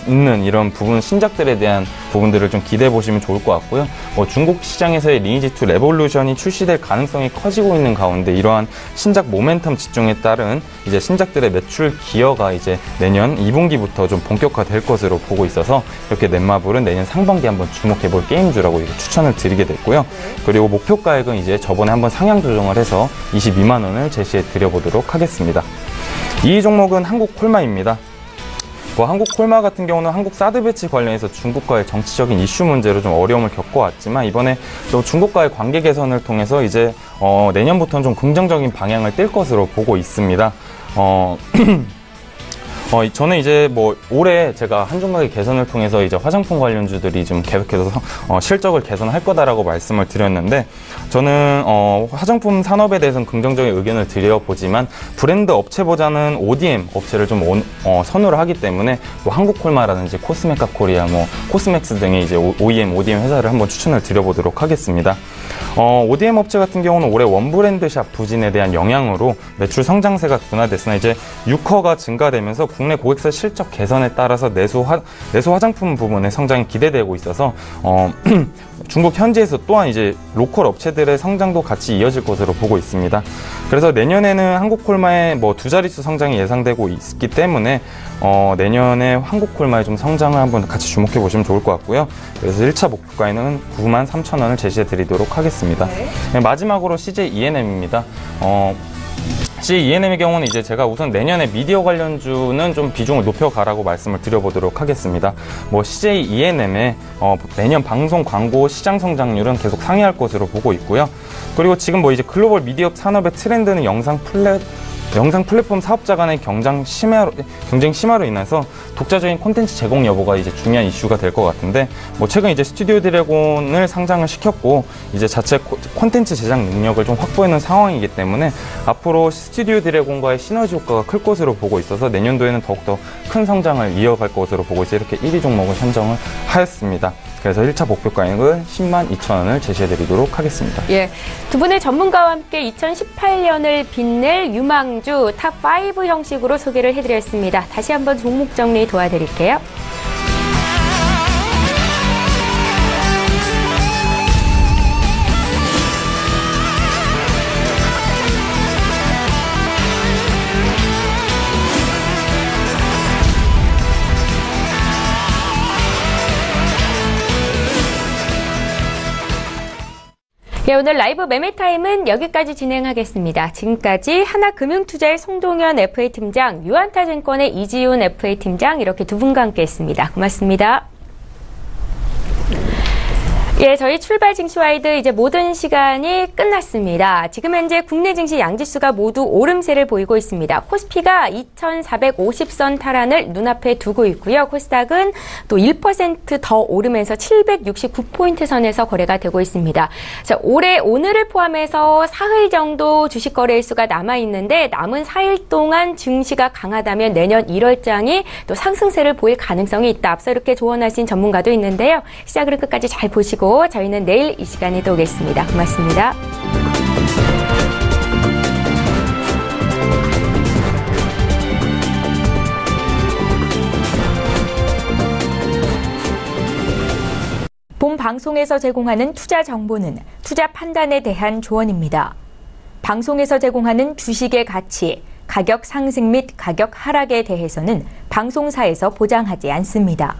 있는 이런 신작들에 대한 부분들을 좀 기대해 보시면 좋을 것 같고요. 중국 시장에서의 리니지2 레볼루션이 출시될 가능성이 커지고 있는 가운데 이러한 신작 모멘텀 집중에 따른 이제 신작들의 매출 기여가 이제 내년 2분기부터 좀 본격화될 것으로 보고 있어서 이렇게 넷마블은 내년 상반기 한번 주목해 볼 게임주라고 추천을 드리게 됐고요. 그리고 목표 가액은 이제 저번에 한번 상향 조정을 해서 22만 원을 제시해 드려보도록 하겠습니다. 이 종목은 한국콜마입니다. 한국콜마 같은 경우는 한국 사드 배치 관련해서 중국과의 정치적인 이슈 문제로 좀 어려움을 겪어왔지만 이번에 또 중국과의 관계 개선을 통해서 이제 내년부터는 좀 긍정적인 방향을 띨 것으로 보고 있습니다. 저는 이제 올해 제가 한중국의 개선을 통해서 이제 화장품 관련주들이 좀 계속해서 실적을 개선할 거다라고 말씀을 드렸는데 저는 화장품 산업에 대해서는 긍정적인 의견을 드려보지만 브랜드 업체보다는 ODM 업체를 좀 선호를 하기 때문에 한국콜마라든지 코스메카 코리아, 코스맥스 등의 이제 OEM, ODM 회사를 한번 추천을 드려보도록 하겠습니다. ODM 업체 같은 경우는 올해 원브랜드샵 부진에 대한 영향으로 매출 성장세가 둔화됐으나 이제 유커가 증가되면서 국내 고객사 실적 개선에 따라서 내수 화장품 부분의 성장이 기대되고 있어서 중국 현지에서 또한 이제 로컬 업체들의 성장도 같이 이어질 것으로 보고 있습니다. 그래서 내년에는 한국콜마의 뭐 2자릿수 성장이 예상되고 있기 때문에 내년에 한국콜마의 좀 성장을 한번 같이 주목해 보시면 좋을 것 같고요. 그래서 1차 목표가에는 93,000원을 제시해 드리도록 하겠습니다. 네, 마지막으로 CJ ENM입니다. CJ ENM의 경우는 이제 제가 우선 내년에 미디어 관련주는 좀 비중을 높여가라고 말씀을 드려보도록 하겠습니다. 뭐 CJ ENM의 내년 방송 광고 시장 성장률은 계속 상회할 것으로 보고 있고요. 그리고 지금 뭐 이제 글로벌 미디어 산업의 트렌드는 영상 플랫폼 사업자 간의 경쟁 심화로 인해서 독자적인 콘텐츠 제공 여부가 이제 중요한 이슈가 될 것 같은데, 뭐 최근 이제 스튜디오 드래곤을 상장을 시켰고 이제 자체 콘텐츠 제작 능력을 좀 확보해놓은 상황이기 때문에 앞으로 스튜디오 드래곤과의 시너지 효과가 클 것으로 보고 있어서 내년도에는 더욱더 큰 성장을 이어갈 것으로 보고 있어서 이렇게 1위 종목을 선정을 하였습니다. 그래서 1차 목표가액은 102,000원을 제시해드리도록 하겠습니다. 예, 두 분의 전문가와 함께 2018년을 빛낼 유망주 탑5 형식으로 소개를 해드렸습니다. 다시 한번 종목 정리 도와드릴게요. 예, 오늘 라이브 매매타임은 여기까지 진행하겠습니다. 지금까지 하나금융투자의 송동현 FA팀장, 유한타증권의 이지훈 FA팀장 이렇게 두 분과 함께했습니다. 고맙습니다. 예, 저희 출발 증시와이드 이제 모든 시간이 끝났습니다. 지금 현재 국내 증시 양지수가 모두 오름세를 보이고 있습니다. 코스피가 2,450선 탈환을 눈앞에 두고 있고요. 코스닥은 또 1% 더 오르면서 769포인트 선에서 거래가 되고 있습니다. 자, 올해 오늘을 포함해서 사흘 정도 주식 거래 일수가 남아 있는데 남은 4일 동안 증시가 강하다면 내년 1월장이 또 상승세를 보일 가능성이 있다. 앞서 이렇게 조언하신 전문가도 있는데요. 시작을 끝까지 잘 보시고 저희는 내일 이 시간에 또 오겠습니다. 고맙습니다. 본 방송에서 제공하는 투자 정보는 투자 판단에 대한 조언입니다. 방송에서 제공하는 주식의 가치, 가격 상승 및 가격 하락에 대해서는 방송사에서 보장하지 않습니다.